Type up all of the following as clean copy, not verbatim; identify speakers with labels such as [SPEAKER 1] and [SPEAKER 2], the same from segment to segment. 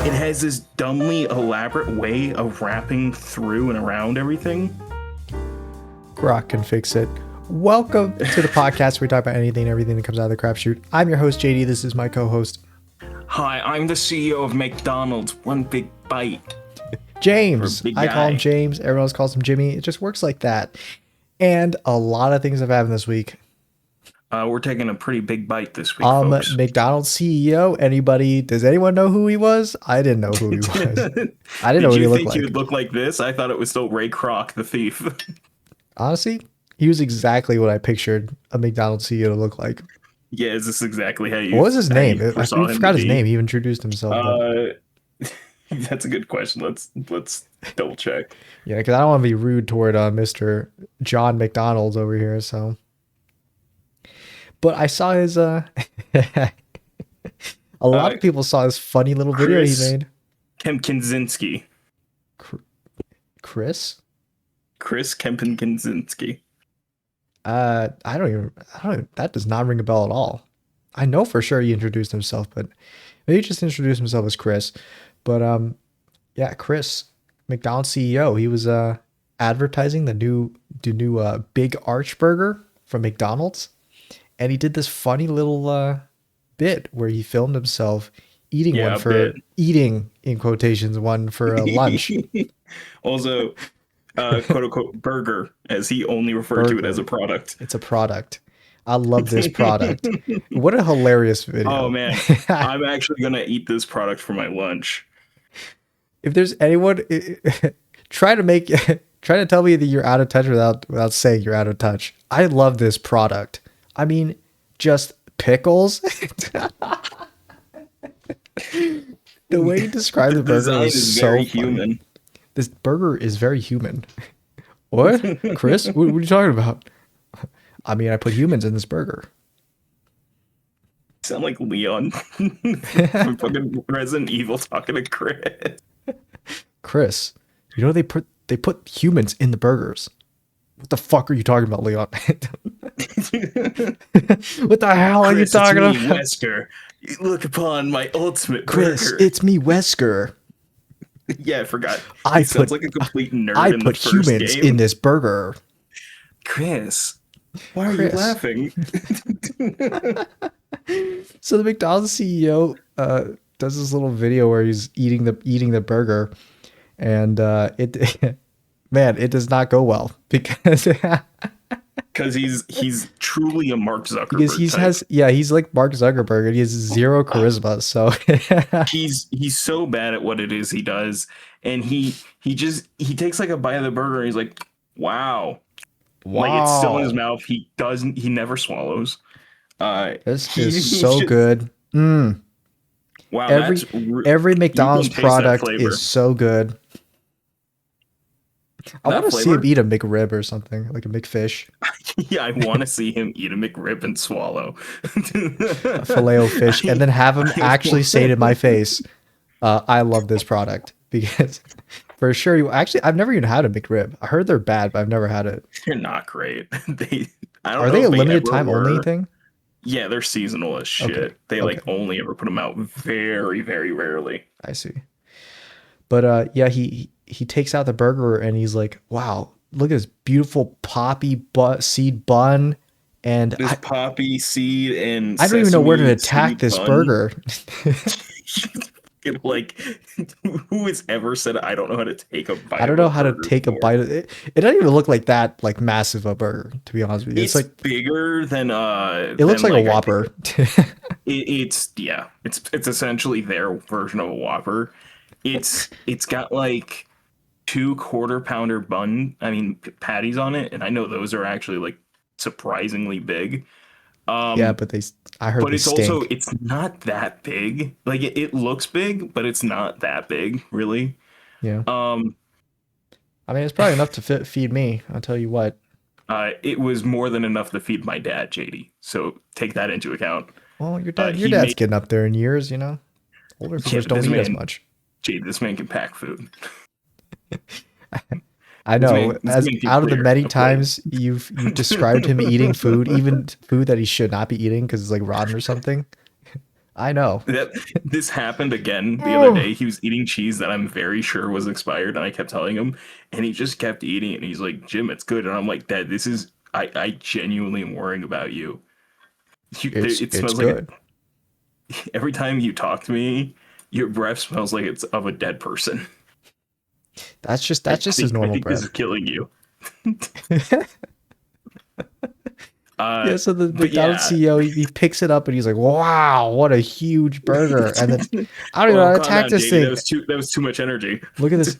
[SPEAKER 1] it has this dumbly elaborate way of wrapping through and around everything.
[SPEAKER 2] Grok can fix it. Welcome to the podcast where we talk about anything and everything that comes out of the crapshoot. I'm your host, JD. This is my co-host,
[SPEAKER 1] Hi, I'm the CEO of McDonald's. One big bite.
[SPEAKER 2] James.
[SPEAKER 1] Big
[SPEAKER 2] I call him
[SPEAKER 1] guy.
[SPEAKER 2] James. Everyone else calls him Jimmy. It just works like that. And a lot of things have happened this week.
[SPEAKER 1] We're taking a pretty big bite this week, folks.
[SPEAKER 2] McDonald's CEO. Does anyone know who he was? I didn't know who he was. I didn't know what he
[SPEAKER 1] Did you
[SPEAKER 2] looked
[SPEAKER 1] think
[SPEAKER 2] like.
[SPEAKER 1] he would look like this? I thought it was still Ray Kroc, the thief.
[SPEAKER 2] Honestly, he was exactly what I pictured a McDonald's CEO to look like.
[SPEAKER 1] Yeah, is this exactly how you?
[SPEAKER 2] What was his name? I
[SPEAKER 1] foresaw him to
[SPEAKER 2] forgot his
[SPEAKER 1] be?
[SPEAKER 2] name. He introduced himself.
[SPEAKER 1] That's a good question. Let's double check.
[SPEAKER 2] Yeah, because I don't want to be rude toward Mr. John McDonald's over here. So, but I saw his. A lot of people saw his funny little video he made.
[SPEAKER 1] Kempkinzinski.
[SPEAKER 2] Chris
[SPEAKER 1] Kempkinzinski.
[SPEAKER 2] I don't. That does not ring a bell at all. I know for sure he introduced himself, but maybe he just introduced himself as Chris. But yeah, Chris, McDonald's CEO. He was advertising the new Big Arch Burger from McDonald's, and he did this funny little bit where he filmed himself eating eating in quotations one for lunch.
[SPEAKER 1] Also, quote unquote burger, as he only referred to it as a product.
[SPEAKER 2] It's a product. I love this product. What a hilarious video.
[SPEAKER 1] Oh man, I'm actually gonna eat this product for my lunch.
[SPEAKER 2] If there's anyone try to tell me that you're out of touch without saying you're out of touch. I love this product. I mean, just pickles. The way you describe the burger is so
[SPEAKER 1] very
[SPEAKER 2] funny.
[SPEAKER 1] human.
[SPEAKER 2] This burger is very human. What? Chris? What are you talking about? I mean, I put humans in this burger.
[SPEAKER 1] Sound like Leon from fucking Resident Evil talking to Chris.
[SPEAKER 2] Chris, you know they put humans in the burgers. What the fuck are you talking about, Leon? What the hell are you talking about?
[SPEAKER 1] Wesker, look upon my ultimate
[SPEAKER 2] Chris,
[SPEAKER 1] burger.
[SPEAKER 2] it's me, Wesker.
[SPEAKER 1] Yeah, I forgot.
[SPEAKER 2] I
[SPEAKER 1] sounds like a complete nerd.
[SPEAKER 2] I
[SPEAKER 1] in
[SPEAKER 2] put
[SPEAKER 1] the first
[SPEAKER 2] humans
[SPEAKER 1] game.
[SPEAKER 2] in this burger.
[SPEAKER 1] Chris, why are
[SPEAKER 2] Chris.
[SPEAKER 1] you laughing?
[SPEAKER 2] So the McDonald's CEO does this little video where he's eating the burger, and it does not go well because
[SPEAKER 1] he's truly a Mark Zuckerberg.
[SPEAKER 2] because he's like Mark Zuckerberg and he has zero charisma. So
[SPEAKER 1] he's so bad at what it is he does, and he takes like a bite of the burger and he's like, wow. Like it's still in his mouth. He never swallows.
[SPEAKER 2] This is so good. Mm.
[SPEAKER 1] Wow.
[SPEAKER 2] Every McDonald's
[SPEAKER 1] taste that
[SPEAKER 2] product
[SPEAKER 1] flavor.
[SPEAKER 2] is so good. I
[SPEAKER 1] That
[SPEAKER 2] want to see
[SPEAKER 1] flavor?
[SPEAKER 2] him eat a McRib or something, like a McFish,
[SPEAKER 1] Yeah, I want to see him eat a McRib and swallow.
[SPEAKER 2] a Filet-O-Fish, and then have him actually say to my face, I love this product. Because for sure, I've never even had a McRib. I heard they're bad, but I've never had it.
[SPEAKER 1] They're not great. I don't
[SPEAKER 2] Are
[SPEAKER 1] know
[SPEAKER 2] they
[SPEAKER 1] if
[SPEAKER 2] a limited
[SPEAKER 1] ever
[SPEAKER 2] time
[SPEAKER 1] were.
[SPEAKER 2] only thing?
[SPEAKER 1] Yeah, they're seasonal as shit.
[SPEAKER 2] Okay,
[SPEAKER 1] They like
[SPEAKER 2] okay.
[SPEAKER 1] only ever put them out very, very rarely.
[SPEAKER 2] I see. But yeah, he takes out the burger and he's like, wow, look at this beautiful poppy seed bun. And
[SPEAKER 1] This poppy seed and
[SPEAKER 2] I don't even know where to
[SPEAKER 1] sesame
[SPEAKER 2] attack
[SPEAKER 1] seed
[SPEAKER 2] this
[SPEAKER 1] bun.
[SPEAKER 2] burger.
[SPEAKER 1] Like, who has ever said I don't know how to take a bite?
[SPEAKER 2] I don't
[SPEAKER 1] of
[SPEAKER 2] know
[SPEAKER 1] a
[SPEAKER 2] how to
[SPEAKER 1] burger
[SPEAKER 2] take a
[SPEAKER 1] before?
[SPEAKER 2] bite of it. It doesn't even look like that like massive a burger, to be honest with you.
[SPEAKER 1] It's
[SPEAKER 2] It's like
[SPEAKER 1] bigger than
[SPEAKER 2] it looks like a Whopper.
[SPEAKER 1] It's essentially their version of a Whopper. It's got like 2 quarter-pounder patties on it, and I know those are actually like surprisingly big.
[SPEAKER 2] Yeah, but I heard
[SPEAKER 1] But
[SPEAKER 2] they
[SPEAKER 1] it's
[SPEAKER 2] stink.
[SPEAKER 1] also it's not that big. Like it looks big, but it's not that big, really.
[SPEAKER 2] Yeah. I mean, it's probably enough to feed me. I'll tell you what.
[SPEAKER 1] It was more than enough to feed my dad, JD. So take that into account.
[SPEAKER 2] Well, your
[SPEAKER 1] he
[SPEAKER 2] dad's
[SPEAKER 1] made-
[SPEAKER 2] getting up there in years, you know. Older folks don't
[SPEAKER 1] this
[SPEAKER 2] eat as
[SPEAKER 1] man-
[SPEAKER 2] much.
[SPEAKER 1] JD, this man can pack food.
[SPEAKER 2] I know.
[SPEAKER 1] this
[SPEAKER 2] As
[SPEAKER 1] man can
[SPEAKER 2] out of the
[SPEAKER 1] clear
[SPEAKER 2] many
[SPEAKER 1] a plate.
[SPEAKER 2] times you've described him eating food, even food that he should not be eating because it's like rotten or something. I know.
[SPEAKER 1] That this happened again the other
[SPEAKER 2] Oh,
[SPEAKER 1] day. He was eating cheese that I'm very sure was expired, and I kept telling him, and he just kept eating it. And he's like, "Jim, it's good." And I'm like, "Dad, this is I genuinely am worrying about you. It
[SPEAKER 2] it's
[SPEAKER 1] smells like
[SPEAKER 2] good.
[SPEAKER 1] every time you talk to me, your breath smells like it's of a dead person.
[SPEAKER 2] That's just his
[SPEAKER 1] I
[SPEAKER 2] normal
[SPEAKER 1] think this is
[SPEAKER 2] breath.
[SPEAKER 1] killing you."
[SPEAKER 2] Yeah, so the
[SPEAKER 1] But
[SPEAKER 2] McDonald's
[SPEAKER 1] yeah.
[SPEAKER 2] CEO, he picks it up and he's like, "Wow, what a huge burger!" And then I don't even know
[SPEAKER 1] Oh,
[SPEAKER 2] how to
[SPEAKER 1] calm
[SPEAKER 2] attack
[SPEAKER 1] down,
[SPEAKER 2] this
[SPEAKER 1] JD.
[SPEAKER 2] thing.
[SPEAKER 1] That was too much energy.
[SPEAKER 2] Look at this.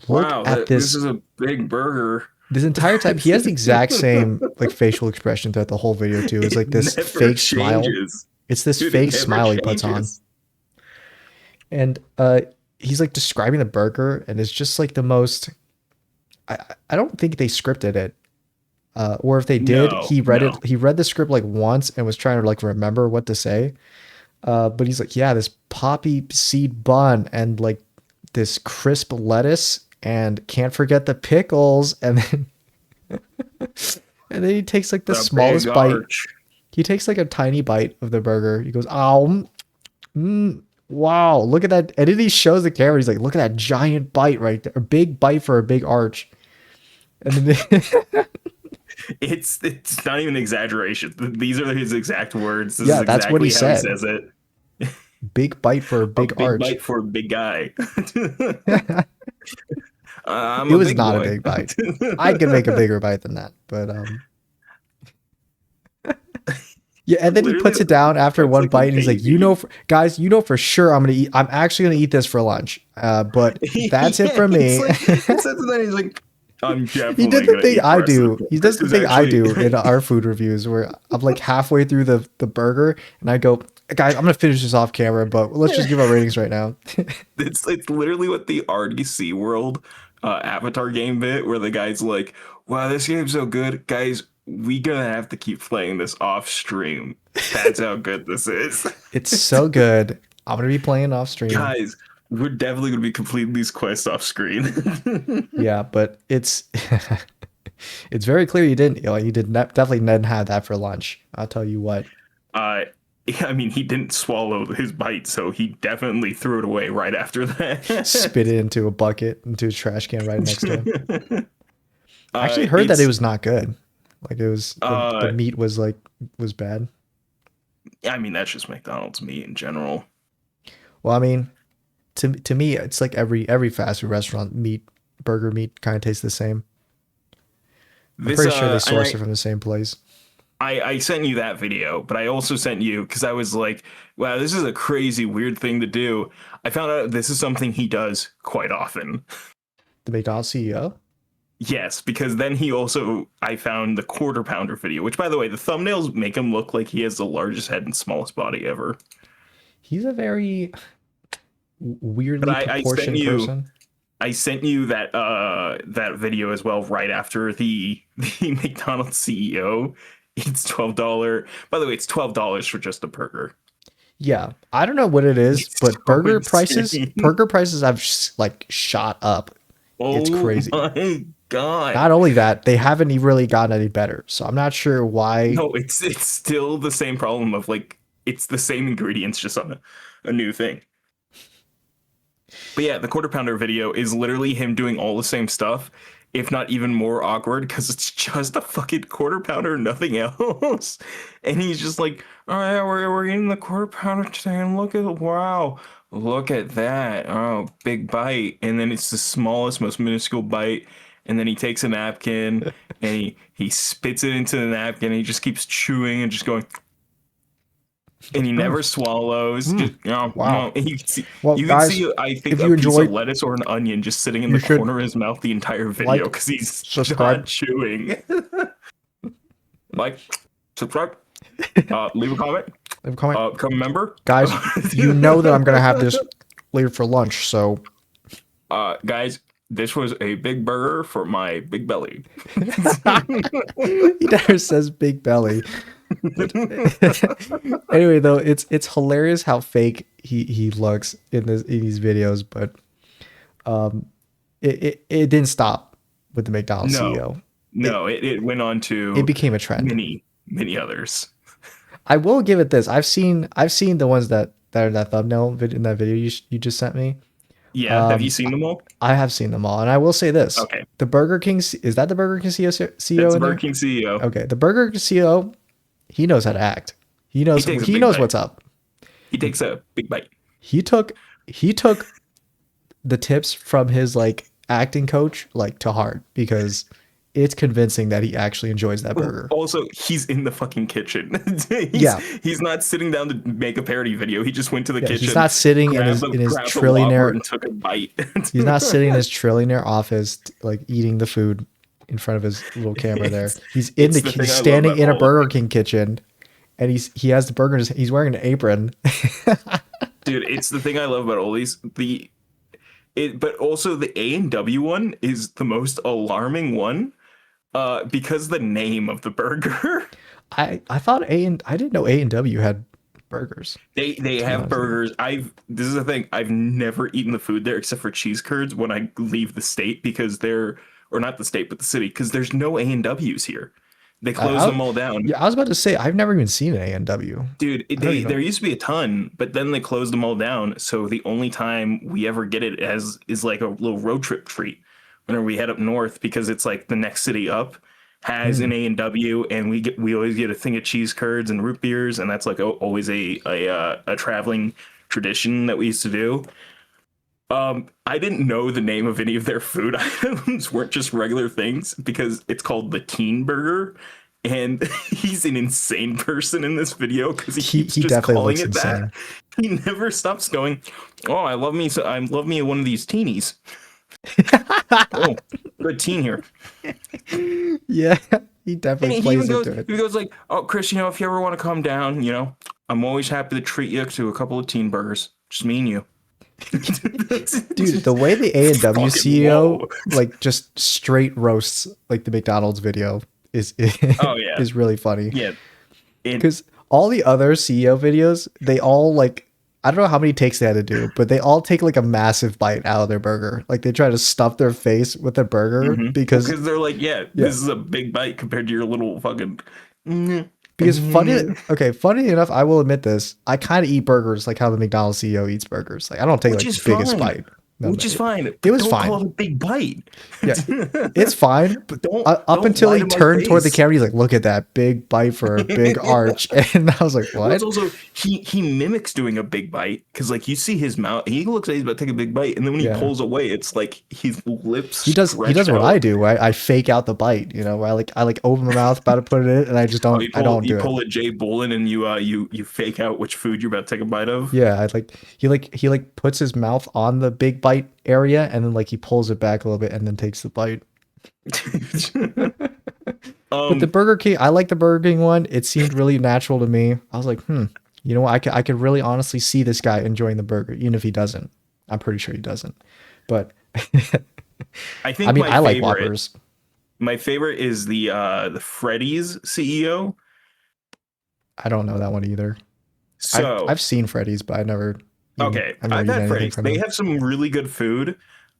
[SPEAKER 2] Look
[SPEAKER 1] Wow,
[SPEAKER 2] at
[SPEAKER 1] this
[SPEAKER 2] this.
[SPEAKER 1] is a big burger.
[SPEAKER 2] This entire time, he has the exact same like facial expression throughout the whole video too. It's
[SPEAKER 1] It
[SPEAKER 2] like this
[SPEAKER 1] never
[SPEAKER 2] fake smile.
[SPEAKER 1] changes.
[SPEAKER 2] It's this
[SPEAKER 1] Dude, it
[SPEAKER 2] fake
[SPEAKER 1] never
[SPEAKER 2] smile he puts on,
[SPEAKER 1] changes.
[SPEAKER 2] and he's like describing the burger, and it's just like the most. I don't think they scripted it. Or if they did,
[SPEAKER 1] No,
[SPEAKER 2] he read it.
[SPEAKER 1] no.
[SPEAKER 2] He read the script like once and was trying to like remember what to say. But he's like, yeah, this poppy seed bun and like this crisp lettuce and can't forget the pickles. And then and then he takes like the
[SPEAKER 1] The big
[SPEAKER 2] smallest bite.
[SPEAKER 1] arch.
[SPEAKER 2] He takes like a tiny bite of the burger. He goes, "Oh, wow, look at that!" And then he shows the camera. He's like, "Look at that giant bite right there, a big bite for a big arch." And then
[SPEAKER 1] It's not even exaggeration. These are his exact words. This is
[SPEAKER 2] yeah, that's what he
[SPEAKER 1] exactly how he
[SPEAKER 2] said.
[SPEAKER 1] says it.
[SPEAKER 2] Big bite for a
[SPEAKER 1] A
[SPEAKER 2] big
[SPEAKER 1] big
[SPEAKER 2] arch.
[SPEAKER 1] bite for a big guy. I'm
[SPEAKER 2] It
[SPEAKER 1] a
[SPEAKER 2] was
[SPEAKER 1] big
[SPEAKER 2] not a
[SPEAKER 1] boy.
[SPEAKER 2] big bite. I could make a bigger bite than that, but yeah. And then he
[SPEAKER 1] Literally,
[SPEAKER 2] puts it down after
[SPEAKER 1] that's
[SPEAKER 2] one
[SPEAKER 1] like a
[SPEAKER 2] bite, and he's like, "You know,
[SPEAKER 1] baby.
[SPEAKER 2] guys, you know for sure I'm gonna eat. I'm actually gonna eat this for lunch. But that's it
[SPEAKER 1] Yeah,
[SPEAKER 2] for
[SPEAKER 1] it's
[SPEAKER 2] me."
[SPEAKER 1] like it's that then he's like, I'm
[SPEAKER 2] He did
[SPEAKER 1] definitely
[SPEAKER 2] the
[SPEAKER 1] gonna
[SPEAKER 2] thing
[SPEAKER 1] eat the
[SPEAKER 2] I
[SPEAKER 1] rest of
[SPEAKER 2] do.
[SPEAKER 1] this.
[SPEAKER 2] He does
[SPEAKER 1] This
[SPEAKER 2] the
[SPEAKER 1] is
[SPEAKER 2] thing I
[SPEAKER 1] actually
[SPEAKER 2] do in our food reviews, where I'm like halfway through the burger, and I go, "Guys, I'm gonna finish this off camera, but let's just give our ratings right now."
[SPEAKER 1] it's literally what the RDC World Avatar game bit where the guy's like, "Wow, this game's so good, guys. We gonna have to keep playing this off stream. That's how good this is,
[SPEAKER 2] It's so good. I'm gonna be playing off stream.
[SPEAKER 1] guys. We're definitely gonna be completing these quests off screen."
[SPEAKER 2] Yeah, but it's it's very clear you didn't. You know, you did not, definitely didn't have that for lunch. I'll tell you what.
[SPEAKER 1] uh, I mean, he didn't swallow his bite, so he definitely threw it away right after that.
[SPEAKER 2] Spit it into a bucket, into a trash can right next to him. I actually heard that it
[SPEAKER 1] It's
[SPEAKER 2] was not good. Like it was the
[SPEAKER 1] uh,
[SPEAKER 2] meat was like was bad.
[SPEAKER 1] I mean, that's just McDonald's meat in general.
[SPEAKER 2] Well, I mean, to me, it's like every fast food restaurant burger meat kind of tastes the same. I'm
[SPEAKER 1] This
[SPEAKER 2] pretty sure they
[SPEAKER 1] and
[SPEAKER 2] source it from the same place.
[SPEAKER 1] I sent you that video, but I also sent you because I was like, wow, this is a crazy weird thing to do. I found out this is something he does quite often.
[SPEAKER 2] The McDonald's CEO.
[SPEAKER 1] Yes, because then he also I found the quarter pounder video, which by the way, the thumbnails make him look like he has the largest head and smallest body ever.
[SPEAKER 2] He's a very
[SPEAKER 1] But
[SPEAKER 2] weirdly
[SPEAKER 1] I sent
[SPEAKER 2] proportioned
[SPEAKER 1] you
[SPEAKER 2] person.
[SPEAKER 1] I sent you that video as well right after the McDonald's CEO. It's $12. By the way, it's $12 for just a burger.
[SPEAKER 2] Yeah, I don't know what it is,
[SPEAKER 1] It's
[SPEAKER 2] but
[SPEAKER 1] so insane.
[SPEAKER 2] burger prices have like shot up. It's
[SPEAKER 1] Oh
[SPEAKER 2] crazy.
[SPEAKER 1] my god.
[SPEAKER 2] Not only that, they haven't really gotten any better. So I'm not sure why.
[SPEAKER 1] No, it's still the same problem of like it's the same ingredients just on a new thing. But yeah, the quarter pounder video is literally him doing all the same stuff, if not even more awkward, because it's just a fucking quarter pounder, nothing else. And he's just like, "Oh yeah, we're eating the quarter pounder today, and look at wow, look at that, oh big bite." And then it's the smallest, most minuscule bite, and then he takes a napkin and he spits it into the napkin. And he just keeps chewing and just going, and he
[SPEAKER 2] Mm,
[SPEAKER 1] never swallows.
[SPEAKER 2] mm,
[SPEAKER 1] Just you know,
[SPEAKER 2] wow.
[SPEAKER 1] and
[SPEAKER 2] Well,
[SPEAKER 1] you can
[SPEAKER 2] guys,
[SPEAKER 1] see, I think,
[SPEAKER 2] if
[SPEAKER 1] a
[SPEAKER 2] you
[SPEAKER 1] piece of
[SPEAKER 2] enjoyed,
[SPEAKER 1] lettuce or an onion just sitting in
[SPEAKER 2] you
[SPEAKER 1] the
[SPEAKER 2] should
[SPEAKER 1] corner of his mouth the entire video
[SPEAKER 2] like,
[SPEAKER 1] because he's not
[SPEAKER 2] subscribe,
[SPEAKER 1] chewing. Like, subscribe, leave a comment,
[SPEAKER 2] leave a comment.
[SPEAKER 1] become a member.
[SPEAKER 2] Guys, you know that I'm gonna have this later for lunch, so
[SPEAKER 1] Guys, this was a big burger for my big belly.
[SPEAKER 2] he never says big belly. But anyway, though, it's hilarious how fake he looks in these videos, but it didn't stop with the McDonald's
[SPEAKER 1] No,
[SPEAKER 2] CEO. It
[SPEAKER 1] no, it went on
[SPEAKER 2] it
[SPEAKER 1] to
[SPEAKER 2] became a trend.
[SPEAKER 1] many others.
[SPEAKER 2] I will give it this. I've seen the ones that are in that thumbnail vid in that video you just sent me.
[SPEAKER 1] Yeah, have you
[SPEAKER 2] Um,
[SPEAKER 1] seen them all?
[SPEAKER 2] I have seen them all, and I will say this:
[SPEAKER 1] Okay,
[SPEAKER 2] the Burger King is that the Burger King CEO
[SPEAKER 1] that's
[SPEAKER 2] in
[SPEAKER 1] Burger
[SPEAKER 2] there?
[SPEAKER 1] King CEO.
[SPEAKER 2] Okay, the Burger King CEO, he knows how to act. He
[SPEAKER 1] He
[SPEAKER 2] knows
[SPEAKER 1] takes a
[SPEAKER 2] he
[SPEAKER 1] big
[SPEAKER 2] knows
[SPEAKER 1] bite.
[SPEAKER 2] what's up.
[SPEAKER 1] He takes a big bite.
[SPEAKER 2] He took he took the tips from his like acting coach like to heart because it's convincing that he actually enjoys that burger.
[SPEAKER 1] Also, he's in the fucking kitchen. he's
[SPEAKER 2] Yeah,
[SPEAKER 1] he's not sitting down to make a parody video. He just went to the
[SPEAKER 2] yeah, he's
[SPEAKER 1] kitchen,
[SPEAKER 2] not sitting in his
[SPEAKER 1] grabbed the Whopper,
[SPEAKER 2] trillionaire.
[SPEAKER 1] and took a bite.
[SPEAKER 2] He's not sitting in his trillionaire office like eating the food in front of his little camera there.
[SPEAKER 1] it's
[SPEAKER 2] He's in
[SPEAKER 1] it's
[SPEAKER 2] the
[SPEAKER 1] the
[SPEAKER 2] he's
[SPEAKER 1] thing I love
[SPEAKER 2] standing
[SPEAKER 1] about
[SPEAKER 2] in a
[SPEAKER 1] all of
[SPEAKER 2] Burger
[SPEAKER 1] it,
[SPEAKER 2] King kitchen and he has the burger he's wearing an apron.
[SPEAKER 1] dude. It's the thing I love about all these. But also the A&W one is the most alarming one, because the name of the burger.
[SPEAKER 2] I thought A and I didn't know A&W had burgers,
[SPEAKER 1] They
[SPEAKER 2] to be
[SPEAKER 1] have
[SPEAKER 2] honest with you.
[SPEAKER 1] burgers. This is the thing. I've never eaten the food there except for cheese curds when I leave the state because they're or not the state but the city because there's no A&Ws here. They closed
[SPEAKER 2] I
[SPEAKER 1] them all down.
[SPEAKER 2] yeah, I was about to say I've never even seen an A&W.
[SPEAKER 1] Dude,
[SPEAKER 2] I don't
[SPEAKER 1] there
[SPEAKER 2] even
[SPEAKER 1] used to be a ton, but then they closed them all down. So the only time we ever get it as is like a little road trip treat whenever we head up north because it's like the next city up has
[SPEAKER 2] hmm.
[SPEAKER 1] an A&W and we always get a thing of cheese curds and root beers and that's like always a traveling tradition that we used to do. I didn't know the name of any of their food items weren't just regular things because it's called the Teen Burger. And he's an insane person in this video because he keeps
[SPEAKER 2] He
[SPEAKER 1] just
[SPEAKER 2] definitely
[SPEAKER 1] calling
[SPEAKER 2] looks
[SPEAKER 1] it that.
[SPEAKER 2] insane.
[SPEAKER 1] He never stops going, "Oh, I love me one of these teenies. Oh, good teen here."
[SPEAKER 2] Yeah, he
[SPEAKER 1] And
[SPEAKER 2] definitely
[SPEAKER 1] he even
[SPEAKER 2] plays into it.
[SPEAKER 1] like, "Oh, Chris, if you ever want to come down, I'm always happy to treat you to a couple of teen burgers. Just me and you." It's
[SPEAKER 2] Dude, the
[SPEAKER 1] just
[SPEAKER 2] way the A&W
[SPEAKER 1] fucking
[SPEAKER 2] CEO
[SPEAKER 1] whoa.
[SPEAKER 2] like just straight roasts like the McDonald's video is
[SPEAKER 1] Oh yeah,
[SPEAKER 2] is really funny
[SPEAKER 1] yeah. And
[SPEAKER 2] because all the other CEO videos, they all like I don't know how many takes they had to do, but they all take like a massive bite out of their burger. Like they try to stuff their face with their burger
[SPEAKER 1] well,
[SPEAKER 2] because
[SPEAKER 1] because they're like, yeah,
[SPEAKER 2] yeah,
[SPEAKER 1] this is a big bite compared to your little fucking.
[SPEAKER 2] because funny enough, I will admit this. I kind of eat burgers like how the McDonald's CEO eats burgers. Like I don't take
[SPEAKER 1] Which
[SPEAKER 2] like the
[SPEAKER 1] is
[SPEAKER 2] biggest
[SPEAKER 1] fine.
[SPEAKER 2] bite. No, no,
[SPEAKER 1] Which is fine,
[SPEAKER 2] it
[SPEAKER 1] but
[SPEAKER 2] was
[SPEAKER 1] don't call
[SPEAKER 2] fine.
[SPEAKER 1] it a big bite.
[SPEAKER 2] Yeah, it's fine. But up
[SPEAKER 1] Don't
[SPEAKER 2] until
[SPEAKER 1] lie
[SPEAKER 2] he
[SPEAKER 1] to my
[SPEAKER 2] turned toward the
[SPEAKER 1] face.
[SPEAKER 2] camera, he's like, "Look at that big bite for a big arch," and I was like,
[SPEAKER 1] Well, it's
[SPEAKER 2] "What?"
[SPEAKER 1] also he mimics doing a big bite because like you see his mouth, he looks like he's about to take a big bite, and then when he
[SPEAKER 2] Yeah,
[SPEAKER 1] pulls away, it's like his lips
[SPEAKER 2] he does. He
[SPEAKER 1] stretch
[SPEAKER 2] does what I
[SPEAKER 1] out.
[SPEAKER 2] do. I fake out the bite. You know, where I like open my mouth about to put it in, and I just
[SPEAKER 1] Oh,
[SPEAKER 2] don't. I don't
[SPEAKER 1] you
[SPEAKER 2] do it.
[SPEAKER 1] pull a Jay Bolin and you fake out which food you're about to take a bite of.
[SPEAKER 2] Yeah, I like he like puts his mouth on the big bite area, and then like he pulls it back a little bit, and then takes the bite. But the
[SPEAKER 1] um,
[SPEAKER 2] Burger King, I like the Burger King one. It seemed really natural to me. I was like, you know what? I could really honestly see this guy enjoying the burger, even if he doesn't. I'm pretty sure he doesn't. But
[SPEAKER 1] I
[SPEAKER 2] I
[SPEAKER 1] think
[SPEAKER 2] mean, I like Whoppers.
[SPEAKER 1] my favorite is the Freddy's CEO.
[SPEAKER 2] I don't know that one either.
[SPEAKER 1] So
[SPEAKER 2] I've seen Freddy's, but
[SPEAKER 1] okay,
[SPEAKER 2] I've never
[SPEAKER 1] I've
[SPEAKER 2] eaten
[SPEAKER 1] had
[SPEAKER 2] anything
[SPEAKER 1] Freddy's.
[SPEAKER 2] from
[SPEAKER 1] They
[SPEAKER 2] them.
[SPEAKER 1] have some really good food.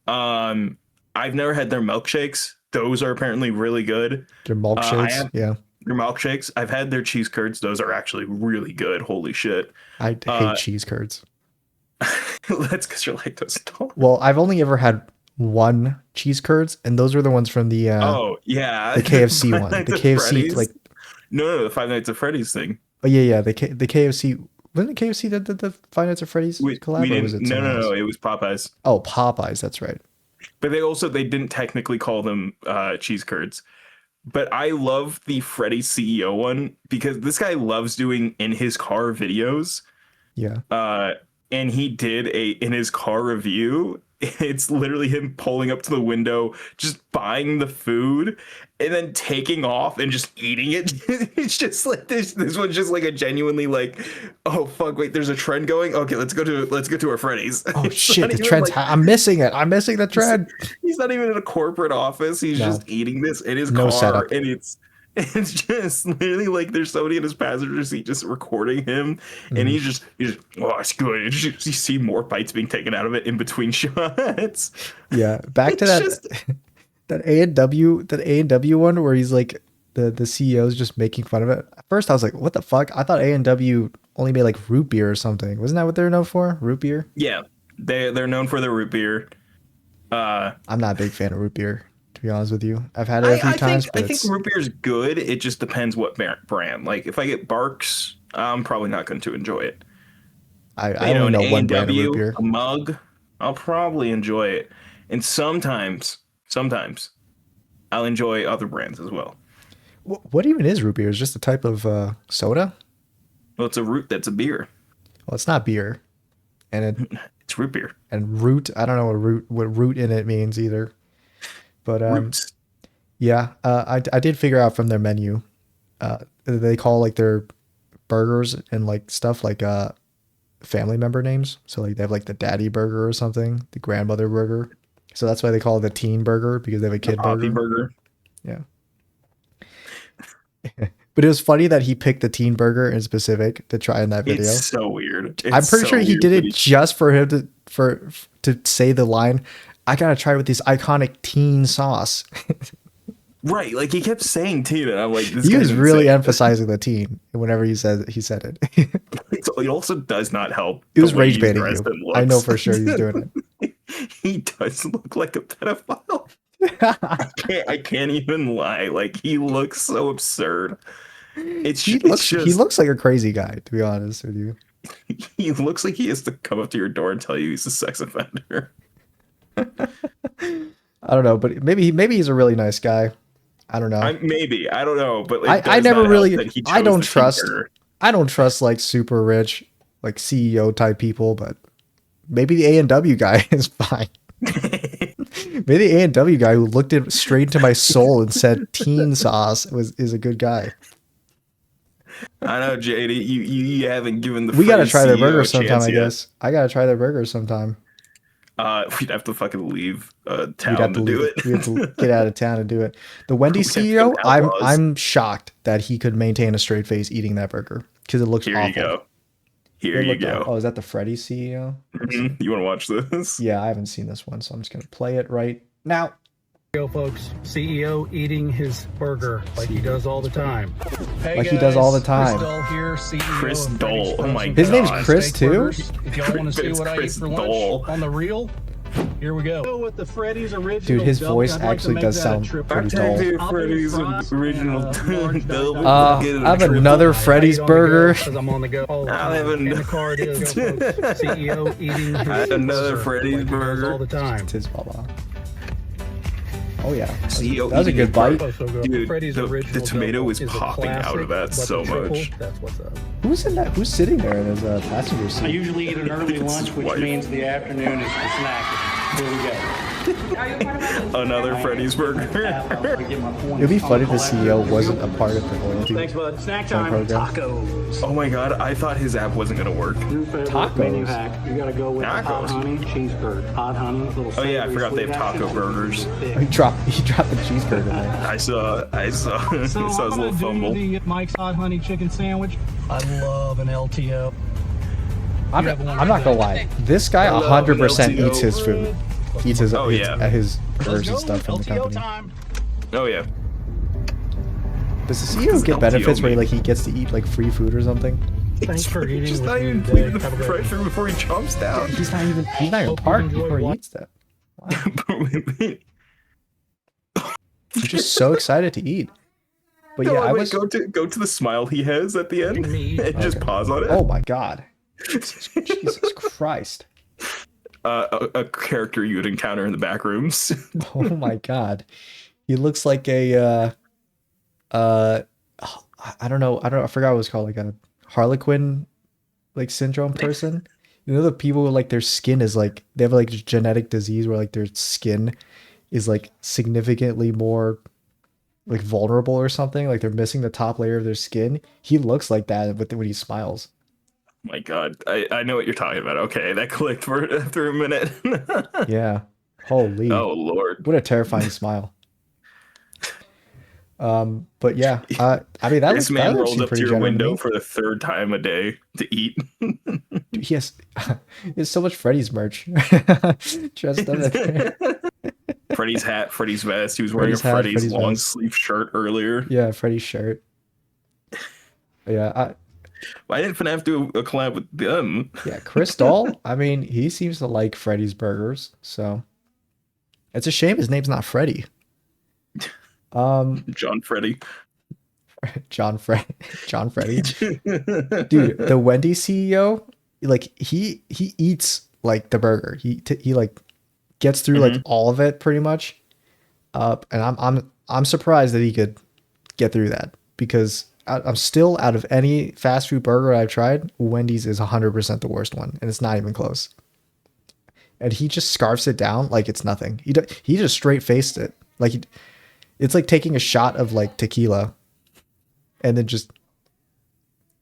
[SPEAKER 1] Um, I've never had their milkshakes. Those are apparently really good.
[SPEAKER 2] Their
[SPEAKER 1] I
[SPEAKER 2] milkshakes,
[SPEAKER 1] have
[SPEAKER 2] yeah.
[SPEAKER 1] their milkshakes. I've had their cheese curds. Those are actually really good. Holy shit.
[SPEAKER 2] I hate
[SPEAKER 1] Uh,
[SPEAKER 2] cheese curds.
[SPEAKER 1] that's because you're lactose
[SPEAKER 2] Well,
[SPEAKER 1] intolerant.
[SPEAKER 2] I've only ever had one cheese curds, and those were the ones from
[SPEAKER 1] Oh yeah,
[SPEAKER 2] the KFC
[SPEAKER 1] Five
[SPEAKER 2] one.
[SPEAKER 1] Nights
[SPEAKER 2] The
[SPEAKER 1] at
[SPEAKER 2] KFC
[SPEAKER 1] Freddy's.
[SPEAKER 2] like
[SPEAKER 1] No, the Five Nights at Freddy's thing.
[SPEAKER 2] oh yeah, the KFC wasn't it KFC that did the Five Nights at Freddy's
[SPEAKER 1] We
[SPEAKER 2] collab, or was
[SPEAKER 1] didn't.
[SPEAKER 2] it
[SPEAKER 1] No,
[SPEAKER 2] someone
[SPEAKER 1] no, no.
[SPEAKER 2] else?
[SPEAKER 1] It was Popeyes.
[SPEAKER 2] Oh, Popeyes, that's right.
[SPEAKER 1] But they didn't technically call them cheese curds. But I love the Freddy CEO one because this guy loves doing in his car videos.
[SPEAKER 2] Yeah.
[SPEAKER 1] Uh, and he did a in his car review. It's literally him pulling up to the window, just buying the food, and then taking off and just eating it. It's just like this one's just like a genuinely like, oh fuck, wait, there's a trend going. Okay, let's go to our Freddy's.
[SPEAKER 2] Oh
[SPEAKER 1] It's
[SPEAKER 2] shit,
[SPEAKER 1] not
[SPEAKER 2] the
[SPEAKER 1] even
[SPEAKER 2] trend's
[SPEAKER 1] like
[SPEAKER 2] I'm missing it. I'm missing the
[SPEAKER 1] he's,
[SPEAKER 2] trend.
[SPEAKER 1] he's not even in a corporate office. He's
[SPEAKER 2] No,
[SPEAKER 1] just eating this in his
[SPEAKER 2] no
[SPEAKER 1] car,
[SPEAKER 2] setup.
[SPEAKER 1] and it's just literally like there's somebody in his passenger seat just recording him, and
[SPEAKER 2] Mhm.
[SPEAKER 1] he's just oh, it's good. You see more bites being taken out of it in between shots.
[SPEAKER 2] Yeah, back to
[SPEAKER 1] It's just
[SPEAKER 2] that A&W one where he's like the CEOs just making fun of it. At first, I was like, "What the fuck?" I thought A&W only made like root beer or something. Wasn't that what they're known for? Root beer.
[SPEAKER 1] Yeah, they're known for their root beer.
[SPEAKER 2] I'm not a big fan of root beer, to be honest with you. I've had it a few
[SPEAKER 1] I think
[SPEAKER 2] times, but
[SPEAKER 1] I think root beer is good. It just depends what brand. Like if I get Barks, I'm probably not going to enjoy it.
[SPEAKER 2] I
[SPEAKER 1] You know,
[SPEAKER 2] only
[SPEAKER 1] an
[SPEAKER 2] know
[SPEAKER 1] A
[SPEAKER 2] one
[SPEAKER 1] and
[SPEAKER 2] brand of root
[SPEAKER 1] W,
[SPEAKER 2] beer.
[SPEAKER 1] a mug, I'll probably enjoy it. And sometimes I'll enjoy other brands as well.
[SPEAKER 2] What even is root beer? Is just a type of soda?
[SPEAKER 1] Well, it's a root that's a beer.
[SPEAKER 2] Well, it's not beer, and
[SPEAKER 1] It's root beer.
[SPEAKER 2] root. I don't know what root in it means either. But
[SPEAKER 1] Roots.
[SPEAKER 2] yeah, I did figure out from their menu, they call like their burgers and like stuff like family member names. So like they have like the daddy burger or something, the grandmother burger. So that's why they call it the teen burger because they have a
[SPEAKER 1] The
[SPEAKER 2] kid
[SPEAKER 1] Poppy
[SPEAKER 2] burger.
[SPEAKER 1] burger.
[SPEAKER 2] Yeah. But it was funny that he picked the teen burger in specific to try in that
[SPEAKER 1] It's
[SPEAKER 2] video.
[SPEAKER 1] so weird.
[SPEAKER 2] I'm
[SPEAKER 1] It's
[SPEAKER 2] pretty
[SPEAKER 1] so
[SPEAKER 2] sure he
[SPEAKER 1] weird
[SPEAKER 2] did
[SPEAKER 1] that
[SPEAKER 2] it just for him to say the line, "I gotta try it with this iconic teen sauce."
[SPEAKER 1] right. Like he kept saying teen, and I'm like, this
[SPEAKER 2] He
[SPEAKER 1] guy's
[SPEAKER 2] was really
[SPEAKER 1] insane.
[SPEAKER 2] emphasizing the teen whenever he said it.
[SPEAKER 1] It also does not help
[SPEAKER 2] He
[SPEAKER 1] the
[SPEAKER 2] was
[SPEAKER 1] way
[SPEAKER 2] rage
[SPEAKER 1] he's
[SPEAKER 2] baiting
[SPEAKER 1] dressed
[SPEAKER 2] you.
[SPEAKER 1] and
[SPEAKER 2] I know
[SPEAKER 1] looks.
[SPEAKER 2] for sure he's doing
[SPEAKER 1] He does look like a pedophile.
[SPEAKER 2] it.
[SPEAKER 1] I can't even lie. Like he looks so absurd. It's
[SPEAKER 2] He
[SPEAKER 1] just
[SPEAKER 2] looks like a crazy guy, to be honest with you.
[SPEAKER 1] he looks like he has to come up to your door and tell you he's a sex offender.
[SPEAKER 2] I don't know, but maybe he's a really nice guy. I don't know.
[SPEAKER 1] Maybe I don't know, but it
[SPEAKER 2] I
[SPEAKER 1] does
[SPEAKER 2] never
[SPEAKER 1] not help
[SPEAKER 2] really
[SPEAKER 1] that he
[SPEAKER 2] I
[SPEAKER 1] chose
[SPEAKER 2] don't
[SPEAKER 1] the
[SPEAKER 2] trust
[SPEAKER 1] cheeseburger.
[SPEAKER 2] I don't trust like super rich like CEO type people, but maybe the A&W guy is fine. Maybe the A&W guy who looked it straight into my soul and said teen sauce is a good guy.
[SPEAKER 1] I know, JD. You haven't given the
[SPEAKER 2] We gotta
[SPEAKER 1] phrase
[SPEAKER 2] try their
[SPEAKER 1] CEO
[SPEAKER 2] burger
[SPEAKER 1] a
[SPEAKER 2] sometime,
[SPEAKER 1] chance
[SPEAKER 2] I
[SPEAKER 1] yet.
[SPEAKER 2] guess. I gotta try their burger sometime.
[SPEAKER 1] We'd have to fucking leave
[SPEAKER 2] We'd have
[SPEAKER 1] town
[SPEAKER 2] to
[SPEAKER 1] to do
[SPEAKER 2] leave.
[SPEAKER 1] it.
[SPEAKER 2] We have to get out of town to do it. The Wendy's
[SPEAKER 1] We have to go
[SPEAKER 2] CEO,
[SPEAKER 1] to Outlaws.
[SPEAKER 2] I'm shocked that he could maintain a straight face eating that burger because it looks
[SPEAKER 1] Here
[SPEAKER 2] awful.
[SPEAKER 1] you go. Here
[SPEAKER 2] It
[SPEAKER 1] you
[SPEAKER 2] looked awful.
[SPEAKER 1] go.
[SPEAKER 2] Oh, is that the Freddy's CEO?
[SPEAKER 1] Mhm. You want to watch this?
[SPEAKER 2] Yeah, I haven't seen this one, so I'm just gonna play it right now.
[SPEAKER 3] Go, folks. CEO eating his burger like he does all the time. Hey
[SPEAKER 2] Like he does all the time.
[SPEAKER 3] Chris Dole here, CEO
[SPEAKER 1] Chris
[SPEAKER 3] of
[SPEAKER 1] Dole.
[SPEAKER 3] Freddy's
[SPEAKER 1] Oh my
[SPEAKER 3] Frozen
[SPEAKER 2] His name's
[SPEAKER 1] God.
[SPEAKER 2] Chris
[SPEAKER 3] Steak
[SPEAKER 2] too?
[SPEAKER 3] Burgers. If y'all want to see
[SPEAKER 1] It's
[SPEAKER 3] what I ate
[SPEAKER 1] Chris
[SPEAKER 3] for lunch
[SPEAKER 1] Dole.
[SPEAKER 3] on the real, here we go. With the Freddy's original
[SPEAKER 2] Dude, his
[SPEAKER 3] double,
[SPEAKER 2] voice
[SPEAKER 3] I'd like to
[SPEAKER 2] actually
[SPEAKER 3] make
[SPEAKER 2] does
[SPEAKER 3] that a
[SPEAKER 2] sound
[SPEAKER 3] triple.
[SPEAKER 2] pretty dull.
[SPEAKER 1] Octavia Freddy's
[SPEAKER 3] fries
[SPEAKER 1] original
[SPEAKER 3] and a large
[SPEAKER 1] double.
[SPEAKER 3] Dr.
[SPEAKER 1] Get it
[SPEAKER 2] I have
[SPEAKER 1] triple.
[SPEAKER 2] another
[SPEAKER 3] I
[SPEAKER 2] Freddy's
[SPEAKER 3] ate on the go
[SPEAKER 2] burger.
[SPEAKER 3] 'cause I'm on the go. Oh,
[SPEAKER 1] I'll have
[SPEAKER 3] and
[SPEAKER 1] an-
[SPEAKER 3] the card is go, folks. CEO eating his
[SPEAKER 1] I had another
[SPEAKER 3] burger
[SPEAKER 1] Freddy's
[SPEAKER 3] like he does
[SPEAKER 1] burger.
[SPEAKER 3] all the time.
[SPEAKER 2] It's his baba. Oh yeah,
[SPEAKER 1] CEO
[SPEAKER 2] that was a
[SPEAKER 1] eating
[SPEAKER 2] good
[SPEAKER 1] burger.
[SPEAKER 2] bite.
[SPEAKER 1] Dude,
[SPEAKER 3] Freddy's
[SPEAKER 1] the
[SPEAKER 3] original
[SPEAKER 1] tomato
[SPEAKER 3] double
[SPEAKER 1] is
[SPEAKER 3] a
[SPEAKER 1] popping out
[SPEAKER 3] classic,
[SPEAKER 1] of that
[SPEAKER 3] but
[SPEAKER 1] so
[SPEAKER 3] the triple,
[SPEAKER 1] much.
[SPEAKER 3] That's what's up.
[SPEAKER 2] Who's in that? Who's sitting there in his passenger
[SPEAKER 4] I
[SPEAKER 2] seat?
[SPEAKER 4] usually eat an early
[SPEAKER 1] It's
[SPEAKER 4] lunch, which
[SPEAKER 1] wife.
[SPEAKER 4] means the afternoon is for snacking. Here we go.
[SPEAKER 1] Another Freddy's burger.
[SPEAKER 2] It'd be funny if the CEO wasn't a part of the loyalty
[SPEAKER 4] Thanks, bud. Snack
[SPEAKER 2] program.
[SPEAKER 4] time. Tacos.
[SPEAKER 1] Oh my god, I thought his app wasn't gonna work.
[SPEAKER 4] New favorite
[SPEAKER 2] Tacos.
[SPEAKER 4] menu hack. You gotta go with the hot
[SPEAKER 1] Tacos.
[SPEAKER 4] honey cheeseburger. Hot honey, little.
[SPEAKER 1] Oh yeah, I
[SPEAKER 4] savory,
[SPEAKER 1] forgot they
[SPEAKER 4] sweet
[SPEAKER 1] have taco
[SPEAKER 4] action.
[SPEAKER 1] burgers.
[SPEAKER 2] He dropped the cheeseburger there.
[SPEAKER 1] I saw
[SPEAKER 3] So
[SPEAKER 1] saw his
[SPEAKER 3] I'm
[SPEAKER 1] little
[SPEAKER 3] gonna
[SPEAKER 1] fumble.
[SPEAKER 3] do the Mike's Hot Honey Chicken Sandwich. I love an LTO.
[SPEAKER 2] I'm not gonna lie. This guy
[SPEAKER 1] I love
[SPEAKER 2] 100%
[SPEAKER 1] an
[SPEAKER 2] eats his food. Eats his,
[SPEAKER 1] Oh, yeah.
[SPEAKER 2] his burgers and stuff from the
[SPEAKER 3] LTO
[SPEAKER 2] company.
[SPEAKER 3] time.
[SPEAKER 1] Oh yeah.
[SPEAKER 2] Does the CEO get
[SPEAKER 1] LTO
[SPEAKER 2] benefits where
[SPEAKER 1] meat.
[SPEAKER 2] he gets to eat like free food or something?
[SPEAKER 3] Thanks for eating
[SPEAKER 1] Just
[SPEAKER 3] with
[SPEAKER 1] not
[SPEAKER 3] me
[SPEAKER 1] even
[SPEAKER 3] today.
[SPEAKER 1] cleaning the
[SPEAKER 3] Have a great
[SPEAKER 1] fresh
[SPEAKER 3] one.
[SPEAKER 1] food before he chomps down.
[SPEAKER 2] He's not even
[SPEAKER 3] Hope you
[SPEAKER 2] parked
[SPEAKER 3] enjoy
[SPEAKER 2] before he
[SPEAKER 3] what-
[SPEAKER 2] eats that. He's just so excited to eat. But yeah, I was.
[SPEAKER 1] go to the smile he has at the end
[SPEAKER 3] Me.
[SPEAKER 1] and just pause on it.
[SPEAKER 2] Oh my god. Jesus Christ.
[SPEAKER 1] A character you would encounter in the back rooms.
[SPEAKER 2] Oh my god. He looks like a I don't know, I forgot what it was called, like a Harlequin like syndrome person. You know the people who like their skin is like they have like a genetic disease where like their skin is like significantly more like vulnerable or something, like they're missing the top layer of their skin. He looks like that when he smiles.
[SPEAKER 1] My god, I know what you're talking about. Okay, that clicked for after a minute.
[SPEAKER 2] Yeah. Holy.
[SPEAKER 1] Oh lord.
[SPEAKER 2] What a terrifying smile. But yeah, I mean that
[SPEAKER 1] This
[SPEAKER 2] looks,
[SPEAKER 1] man
[SPEAKER 2] that looks
[SPEAKER 1] rolled up to
[SPEAKER 2] pretty
[SPEAKER 1] your
[SPEAKER 2] genuine
[SPEAKER 1] window
[SPEAKER 2] me.
[SPEAKER 1] for the third time a day to eat.
[SPEAKER 2] Dude, he has so much Freddy's merch dressed up in there.
[SPEAKER 1] Freddy's hat, Freddy's vest. He was wearing
[SPEAKER 2] Freddy's
[SPEAKER 1] a
[SPEAKER 2] hat,
[SPEAKER 1] Freddy's
[SPEAKER 2] Freddy's
[SPEAKER 1] long
[SPEAKER 2] vest.
[SPEAKER 1] sleeve shirt earlier.
[SPEAKER 2] Yeah, Freddy's shirt. Yeah,
[SPEAKER 1] Why didn't FNAF do a collab with them?
[SPEAKER 2] yeah, Chris Dahl. I mean, he seems to like Freddy's burgers, so it's a shame his name's not Freddy.
[SPEAKER 1] John Freddy.
[SPEAKER 2] John Freddy. Dude, the Wendy's CEO, like he eats like the burger. He like gets through like all of it pretty much. And I'm surprised that he could get through that because I'm still, out of any fast food burger I've tried, Wendy's is 100% the worst one, and it's not even close. And he just scarfs it down like it's nothing. He just straight faced it. Like it's like taking a shot of like tequila and then just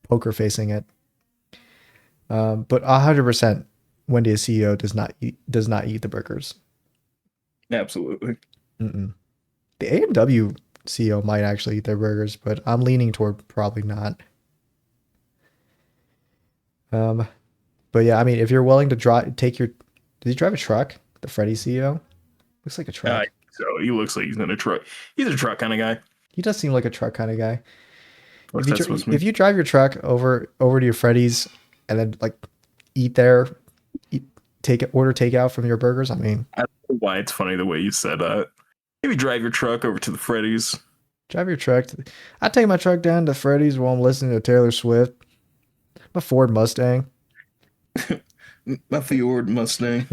[SPEAKER 2] poker facing it. But 100% Wendy's CEO does not eat the burgers.
[SPEAKER 1] Absolutely.
[SPEAKER 2] Mm-mm. The A&W CEO might actually eat their burgers, but I'm leaning toward probably not. But yeah, I mean, if you're willing to did he drive a truck? The Freddy CEO looks like a truck.
[SPEAKER 1] So he looks like he's in a truck. He's a truck kind of guy.
[SPEAKER 2] He does seem like a truck kind of guy.
[SPEAKER 1] What's that supposed to mean?
[SPEAKER 2] If you drive your truck over to your Freddy's and then like eat there, order takeout from your burgers, I mean,
[SPEAKER 1] I don't know why it's funny the way you said that. Maybe drive your truck over to the Freddy's.
[SPEAKER 2] Drive your truck. I take my truck down to Freddy's while I'm listening to Taylor Swift. My Ford Mustang.
[SPEAKER 1] My Ford Mustang.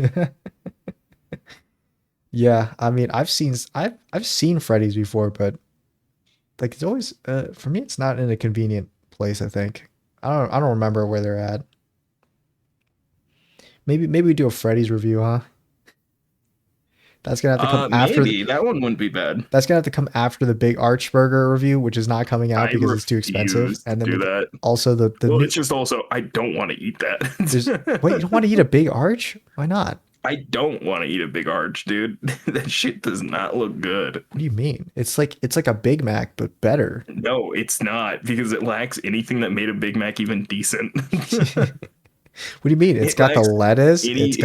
[SPEAKER 2] Yeah, I mean, I've seen Freddy's before, but like it's always for me, it's not in a convenient place. I think I don't remember where they're at. Maybe we do a Freddy's review, huh? That's gonna have to come after.
[SPEAKER 1] Maybe that one wouldn't be bad.
[SPEAKER 2] That's gonna have to come after the Big Arch Burger review, which is not coming out because it's too expensive.
[SPEAKER 1] refuse to
[SPEAKER 2] And then
[SPEAKER 1] do that.
[SPEAKER 2] also the
[SPEAKER 1] Well,
[SPEAKER 2] new,
[SPEAKER 1] it's just also I don't want to eat that.
[SPEAKER 2] wait, you don't want to eat a Big Arch? Why not?
[SPEAKER 1] I don't want to eat a big arch, dude. That shit does not look good.
[SPEAKER 2] What do you mean? It's like a Big Mac but better.
[SPEAKER 1] No, it's not because it lacks anything that made a Big Mac even decent.
[SPEAKER 2] What do you mean? It's got the lettuce. It's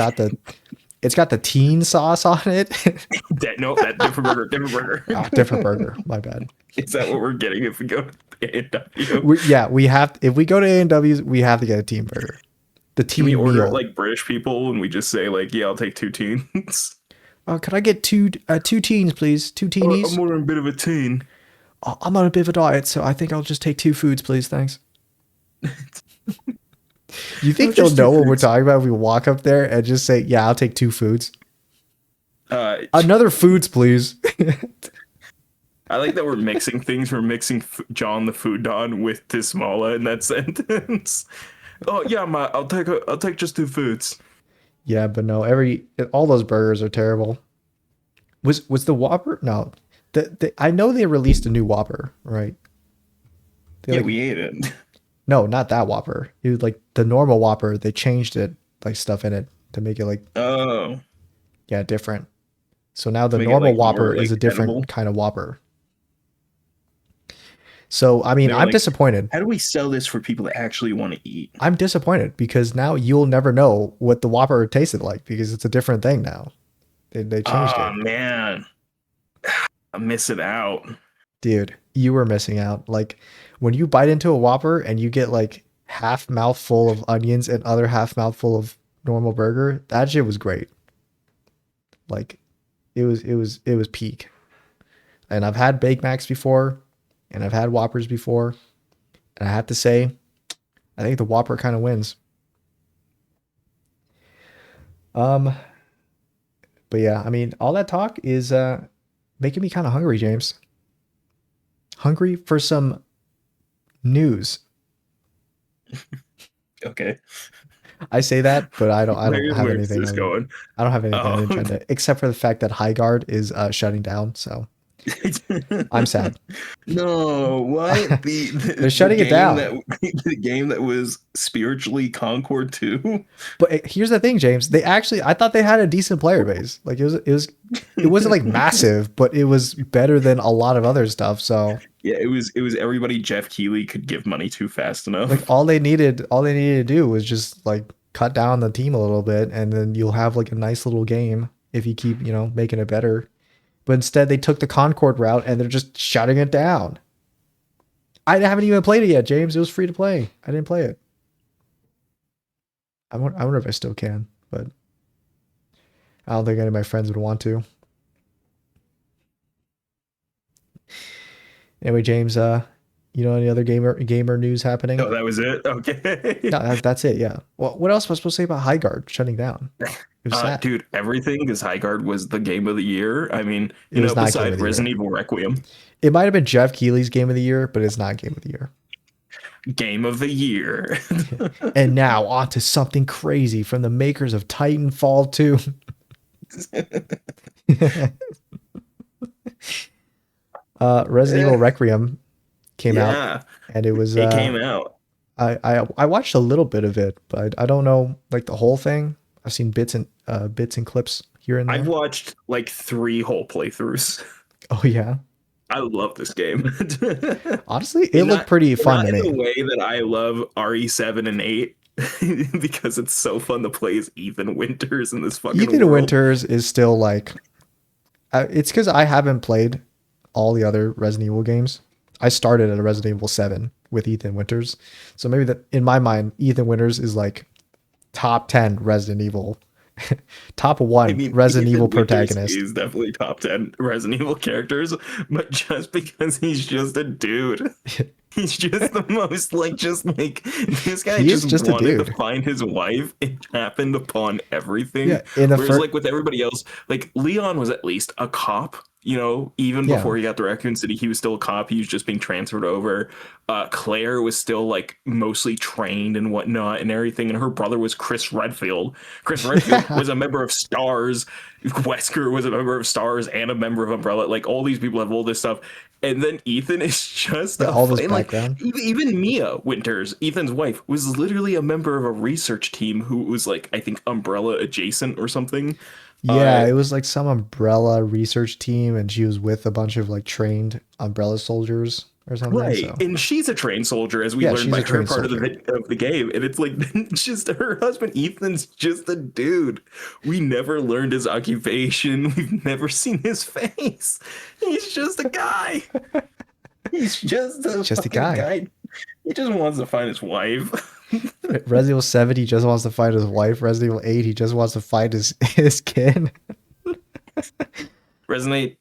[SPEAKER 2] got the teen sauce on it.
[SPEAKER 1] That different burger, different burger.
[SPEAKER 2] Oh, different burger. My bad.
[SPEAKER 1] Is that what we're getting if we go to A&W?
[SPEAKER 2] We have. If we go to A&W's, we have to get a teen burger. The teen
[SPEAKER 1] Can we order
[SPEAKER 2] meal.
[SPEAKER 1] like British people and we just say like, yeah, I'll take 2 teens.
[SPEAKER 2] Oh, could I get two teens, please? 2 teenies.
[SPEAKER 1] I'm ordering a bit of a teen.
[SPEAKER 2] Oh, I'm on a bit of a diet, so I think I'll just take 2 foods, please. Thanks. You think they'll know what we're talking about if we walk up there and just say, yeah, I'll take 2 foods? Another foods, please.
[SPEAKER 1] I like that we're mixing things. We're mixing John the Food Don with Tismala in that sentence. Oh yeah, I'll take just 2 foods.
[SPEAKER 2] Yeah, but no, all those burgers are terrible. Was the Whopper? No, I know they released a new Whopper, right?
[SPEAKER 1] We ate it.
[SPEAKER 2] No, not that Whopper. It was like the normal Whopper. They changed it, like stuff in it to make it like different. So now the normal Whopper is a different kind of Whopper. So, I mean, I'm disappointed.
[SPEAKER 1] How do we sell this for people that actually want to eat?
[SPEAKER 2] I'm disappointed because now you'll never know what the Whopper tasted like because it's a different thing now. They changed it.
[SPEAKER 1] Oh, man. I'm missing out.
[SPEAKER 2] Dude, you were missing out. Like, when you bite into a Whopper and you get like half mouthful of onions and other half mouthful of normal burger, that shit was great. Like, it was peak. And I've had Big Macs before. And I've had Whoppers before. And I have to say, I think the Whopper kind of wins. But yeah, I mean, all that talk is making me kind of hungry, James. Hungry for some news.
[SPEAKER 1] Okay. I
[SPEAKER 2] say that, but I don't have anything.
[SPEAKER 1] Going?
[SPEAKER 2] I don't have anything on the agenda except for the fact that Highguard is shutting down. So I'm sad.
[SPEAKER 1] No, what?
[SPEAKER 2] They're shutting it down.
[SPEAKER 1] The game that was spiritually Concord 2.
[SPEAKER 2] But here's the thing, James. I thought they had a decent player base. Like it wasn't like massive, but it was better than a lot of other stuff. So
[SPEAKER 1] yeah, it was everybody Jeff Keighley could give money to fast enough.
[SPEAKER 2] Like all they needed to do was just like cut down the team a little bit, and then you'll have like a nice little game if you keep making it better. But instead, they took the Concord route and they're just shutting it down. I haven't even played it yet, James. It was free to play. I didn't play it. I wonder if I still can, but I don't think any of my friends would want to. Anyway, James, any other gamer news happening?
[SPEAKER 1] Oh, that was it? Okay.
[SPEAKER 2] No, that's it. Yeah. Well, what else was I supposed to say about Highguard shutting down? It was sad.
[SPEAKER 1] Dude, everything because Highguard was the game of the year. I mean,
[SPEAKER 2] It was not Game of
[SPEAKER 1] besides
[SPEAKER 2] the
[SPEAKER 1] Resident
[SPEAKER 2] Year.
[SPEAKER 1] Evil Requiem,
[SPEAKER 2] It might have been Jeff Keighley's game of the year, but it's not game of the year.
[SPEAKER 1] game of the year.
[SPEAKER 2] And now on to something crazy from the makers of Titanfall 2. Resident Evil Requiem came out, and it was
[SPEAKER 1] it came out.
[SPEAKER 2] I watched a little bit of it, but I don't know like the whole thing. I've seen bits and clips here and there.
[SPEAKER 1] I've watched like 3 whole playthroughs.
[SPEAKER 2] Oh yeah.
[SPEAKER 1] I love this game.
[SPEAKER 2] Honestly, it looked pretty fun to me.
[SPEAKER 1] Not in the way that I love RE7 and 8 because it's so fun to play as Ethan Winters in this fucking
[SPEAKER 2] Ethan
[SPEAKER 1] world.
[SPEAKER 2] Winters is still like it's because I haven't played all the other Resident Evil games. I started at a Resident Evil 7 with Ethan Winters. So maybe that in my mind, Ethan Winters is like top 10 Resident Evil. Top 1 Resident Evil protagonist.
[SPEAKER 1] He's definitely top 10 Resident Evil characters, but just because he's just a dude. He's just the most this guy just wanted to find his wife. It happened upon everything.
[SPEAKER 2] Yeah,
[SPEAKER 1] whereas like with everybody else, like Leon was at least a cop. Even before he got to Raccoon City, he was still a cop. He was just being transferred over. Claire was still like mostly trained and whatnot and everything. And her brother was Chris Redfield. Chris Redfield was a member of STARS. Wesker was a member of STARS and a member of Umbrella. Like all these people have all this stuff. And then Ethan is just
[SPEAKER 2] all this background.
[SPEAKER 1] Like, even Mia Winters, Ethan's wife, was literally a member of a research team who was like, I think, Umbrella adjacent or something.
[SPEAKER 2] Yeah, it was like some Umbrella research team, and she was with a bunch of like trained Umbrella soldiers or something.
[SPEAKER 1] Right,
[SPEAKER 2] so.
[SPEAKER 1] And she's a trained soldier, as we learned by her part of the game. And it's like just her husband Ethan's just a dude. We never learned his occupation. We've never seen his face. He's just a guy. He's just a guy. He just wants to find his wife.
[SPEAKER 2] Resident Evil 7, he just wants to find his wife. Resident Evil 8, he just wants to find his kid.
[SPEAKER 1] Resident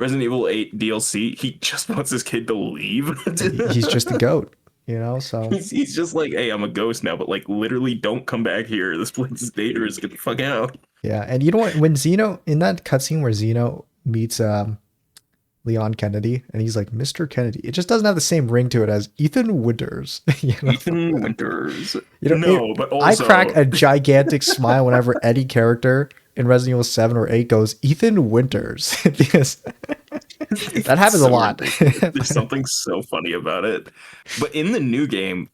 [SPEAKER 1] Evil 8 DLC, he just wants his kid to leave.
[SPEAKER 2] He's just a goat, so
[SPEAKER 1] he's just like, hey, I'm a ghost now, but like literally don't come back here. This place is dangerous. Get the fuck out.
[SPEAKER 2] Yeah, and you know what? When Zeno, in that cutscene where Zeno meets Leon Kennedy, and he's like, Mr. Kennedy. It just doesn't have the same ring to it as Ethan Winters.
[SPEAKER 1] Ethan Winters. But also...
[SPEAKER 2] I crack a gigantic smile whenever any character in Resident Evil 7 or 8 goes, Ethan Winters. Because that happens a lot.
[SPEAKER 1] There's something so funny about it. But in the new game,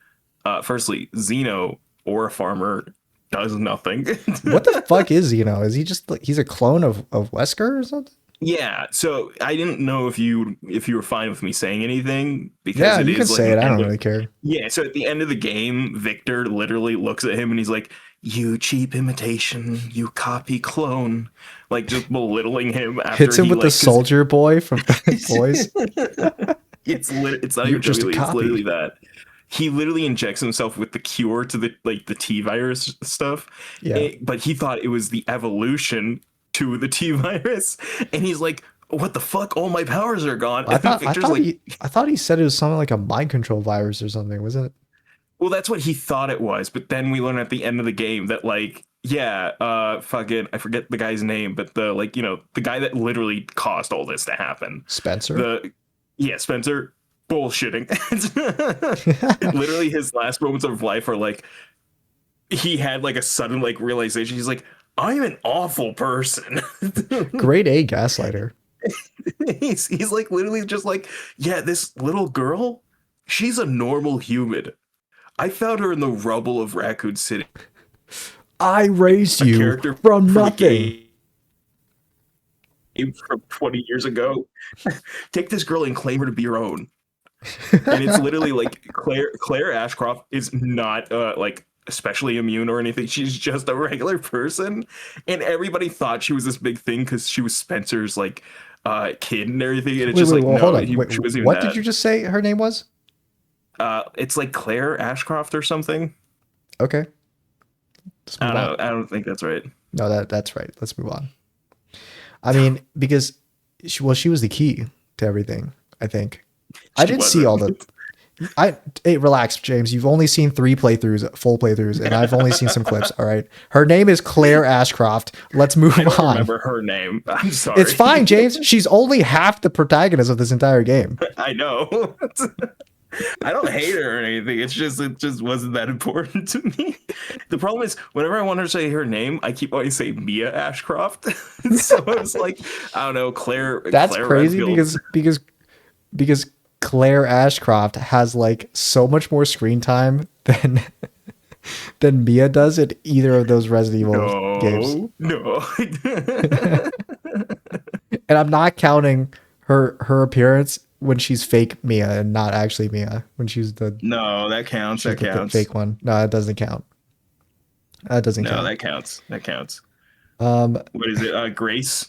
[SPEAKER 1] firstly, Zeno, or a farmer, does nothing.
[SPEAKER 2] What the fuck is Zeno? Is he just like, he's a clone of Wesker or something?
[SPEAKER 1] Yeah, so I didn't know if you were fine with me saying anything because
[SPEAKER 2] you can say it. I don't really care.
[SPEAKER 1] Yeah, so at the end of the game, Victor literally looks at him and he's like, "You cheap imitation, you copy clone," like just belittling him. After
[SPEAKER 2] hits him with the soldier boy from Boys.
[SPEAKER 1] It's not even joking. It's literally that. He literally injects himself with the cure to the T virus stuff.
[SPEAKER 2] Yeah,
[SPEAKER 1] but he thought it was the evolution to the T virus, and he's like, "What the fuck? All my powers are gone."
[SPEAKER 2] I thought he said it was something like a mind control virus or something, wasn't it?
[SPEAKER 1] Well, that's what he thought it was, but then we learn at the end of the game that fucking I forget the guy's name, but the guy that literally caused all this to happen,
[SPEAKER 2] Spencer.
[SPEAKER 1] Spencer, bullshitting. Literally, his last moments of life are like he had like a sudden realization. He's like, I'm an awful person.
[SPEAKER 2] Grade A gaslighter.
[SPEAKER 1] he's like literally just like, yeah, this little girl, she's a normal human. I found her in the rubble of Raccoon City.
[SPEAKER 2] I raised you from nothing.
[SPEAKER 1] From 20 years ago. Take this girl and claim her to be your own. And it's literally like Claire Ashcroft is not especially immune or anything. She's just a regular person, and everybody thought she was this big thing because she was Spencer's kid and everything, and it's
[SPEAKER 2] Wait,
[SPEAKER 1] just
[SPEAKER 2] wait,
[SPEAKER 1] like
[SPEAKER 2] well, hold
[SPEAKER 1] no,
[SPEAKER 2] on. Wait,
[SPEAKER 1] she wasn't even
[SPEAKER 2] what did
[SPEAKER 1] that.
[SPEAKER 2] you just say her name was?
[SPEAKER 1] It's like Claire Ashcroft or something.
[SPEAKER 2] Okay, let's
[SPEAKER 1] I
[SPEAKER 2] move
[SPEAKER 1] don't
[SPEAKER 2] on.
[SPEAKER 1] know. I don't think that's right.
[SPEAKER 2] No, that's right. Let's move on. I mean, because she was the key to everything. I think I
[SPEAKER 1] She
[SPEAKER 2] didn't see all
[SPEAKER 1] wasn't.
[SPEAKER 2] the. Hey, relax, James. You've only seen 3 playthroughs, full playthroughs, and I've only seen some clips. All right. Her name is Claire Ashcroft. Let's move
[SPEAKER 1] I don't
[SPEAKER 2] on.
[SPEAKER 1] remember her name. I'm
[SPEAKER 2] It's
[SPEAKER 1] sorry.
[SPEAKER 2] fine, James. She's only half the protagonist of this entire game.
[SPEAKER 1] I know. I don't hate her or anything. It just wasn't that important to me. The problem is whenever I want her to say her name, I keep wanting to say Mia Ashcroft. So I was like, I don't know,
[SPEAKER 2] That's
[SPEAKER 1] Claire
[SPEAKER 2] crazy
[SPEAKER 1] Redfield.
[SPEAKER 2] because Claire Ashcroft has like so much more screen time than Mia does in either of those Resident Evil games.
[SPEAKER 1] No.
[SPEAKER 2] And I'm not counting her appearance when she's fake Mia and not actually Mia, when
[SPEAKER 1] No, that counts.
[SPEAKER 2] she's
[SPEAKER 1] That
[SPEAKER 2] the
[SPEAKER 1] counts.
[SPEAKER 2] fake one. No, that doesn't count. That doesn't
[SPEAKER 1] No,
[SPEAKER 2] count.
[SPEAKER 1] that counts. That counts.
[SPEAKER 2] Um,
[SPEAKER 1] What is it? Grace?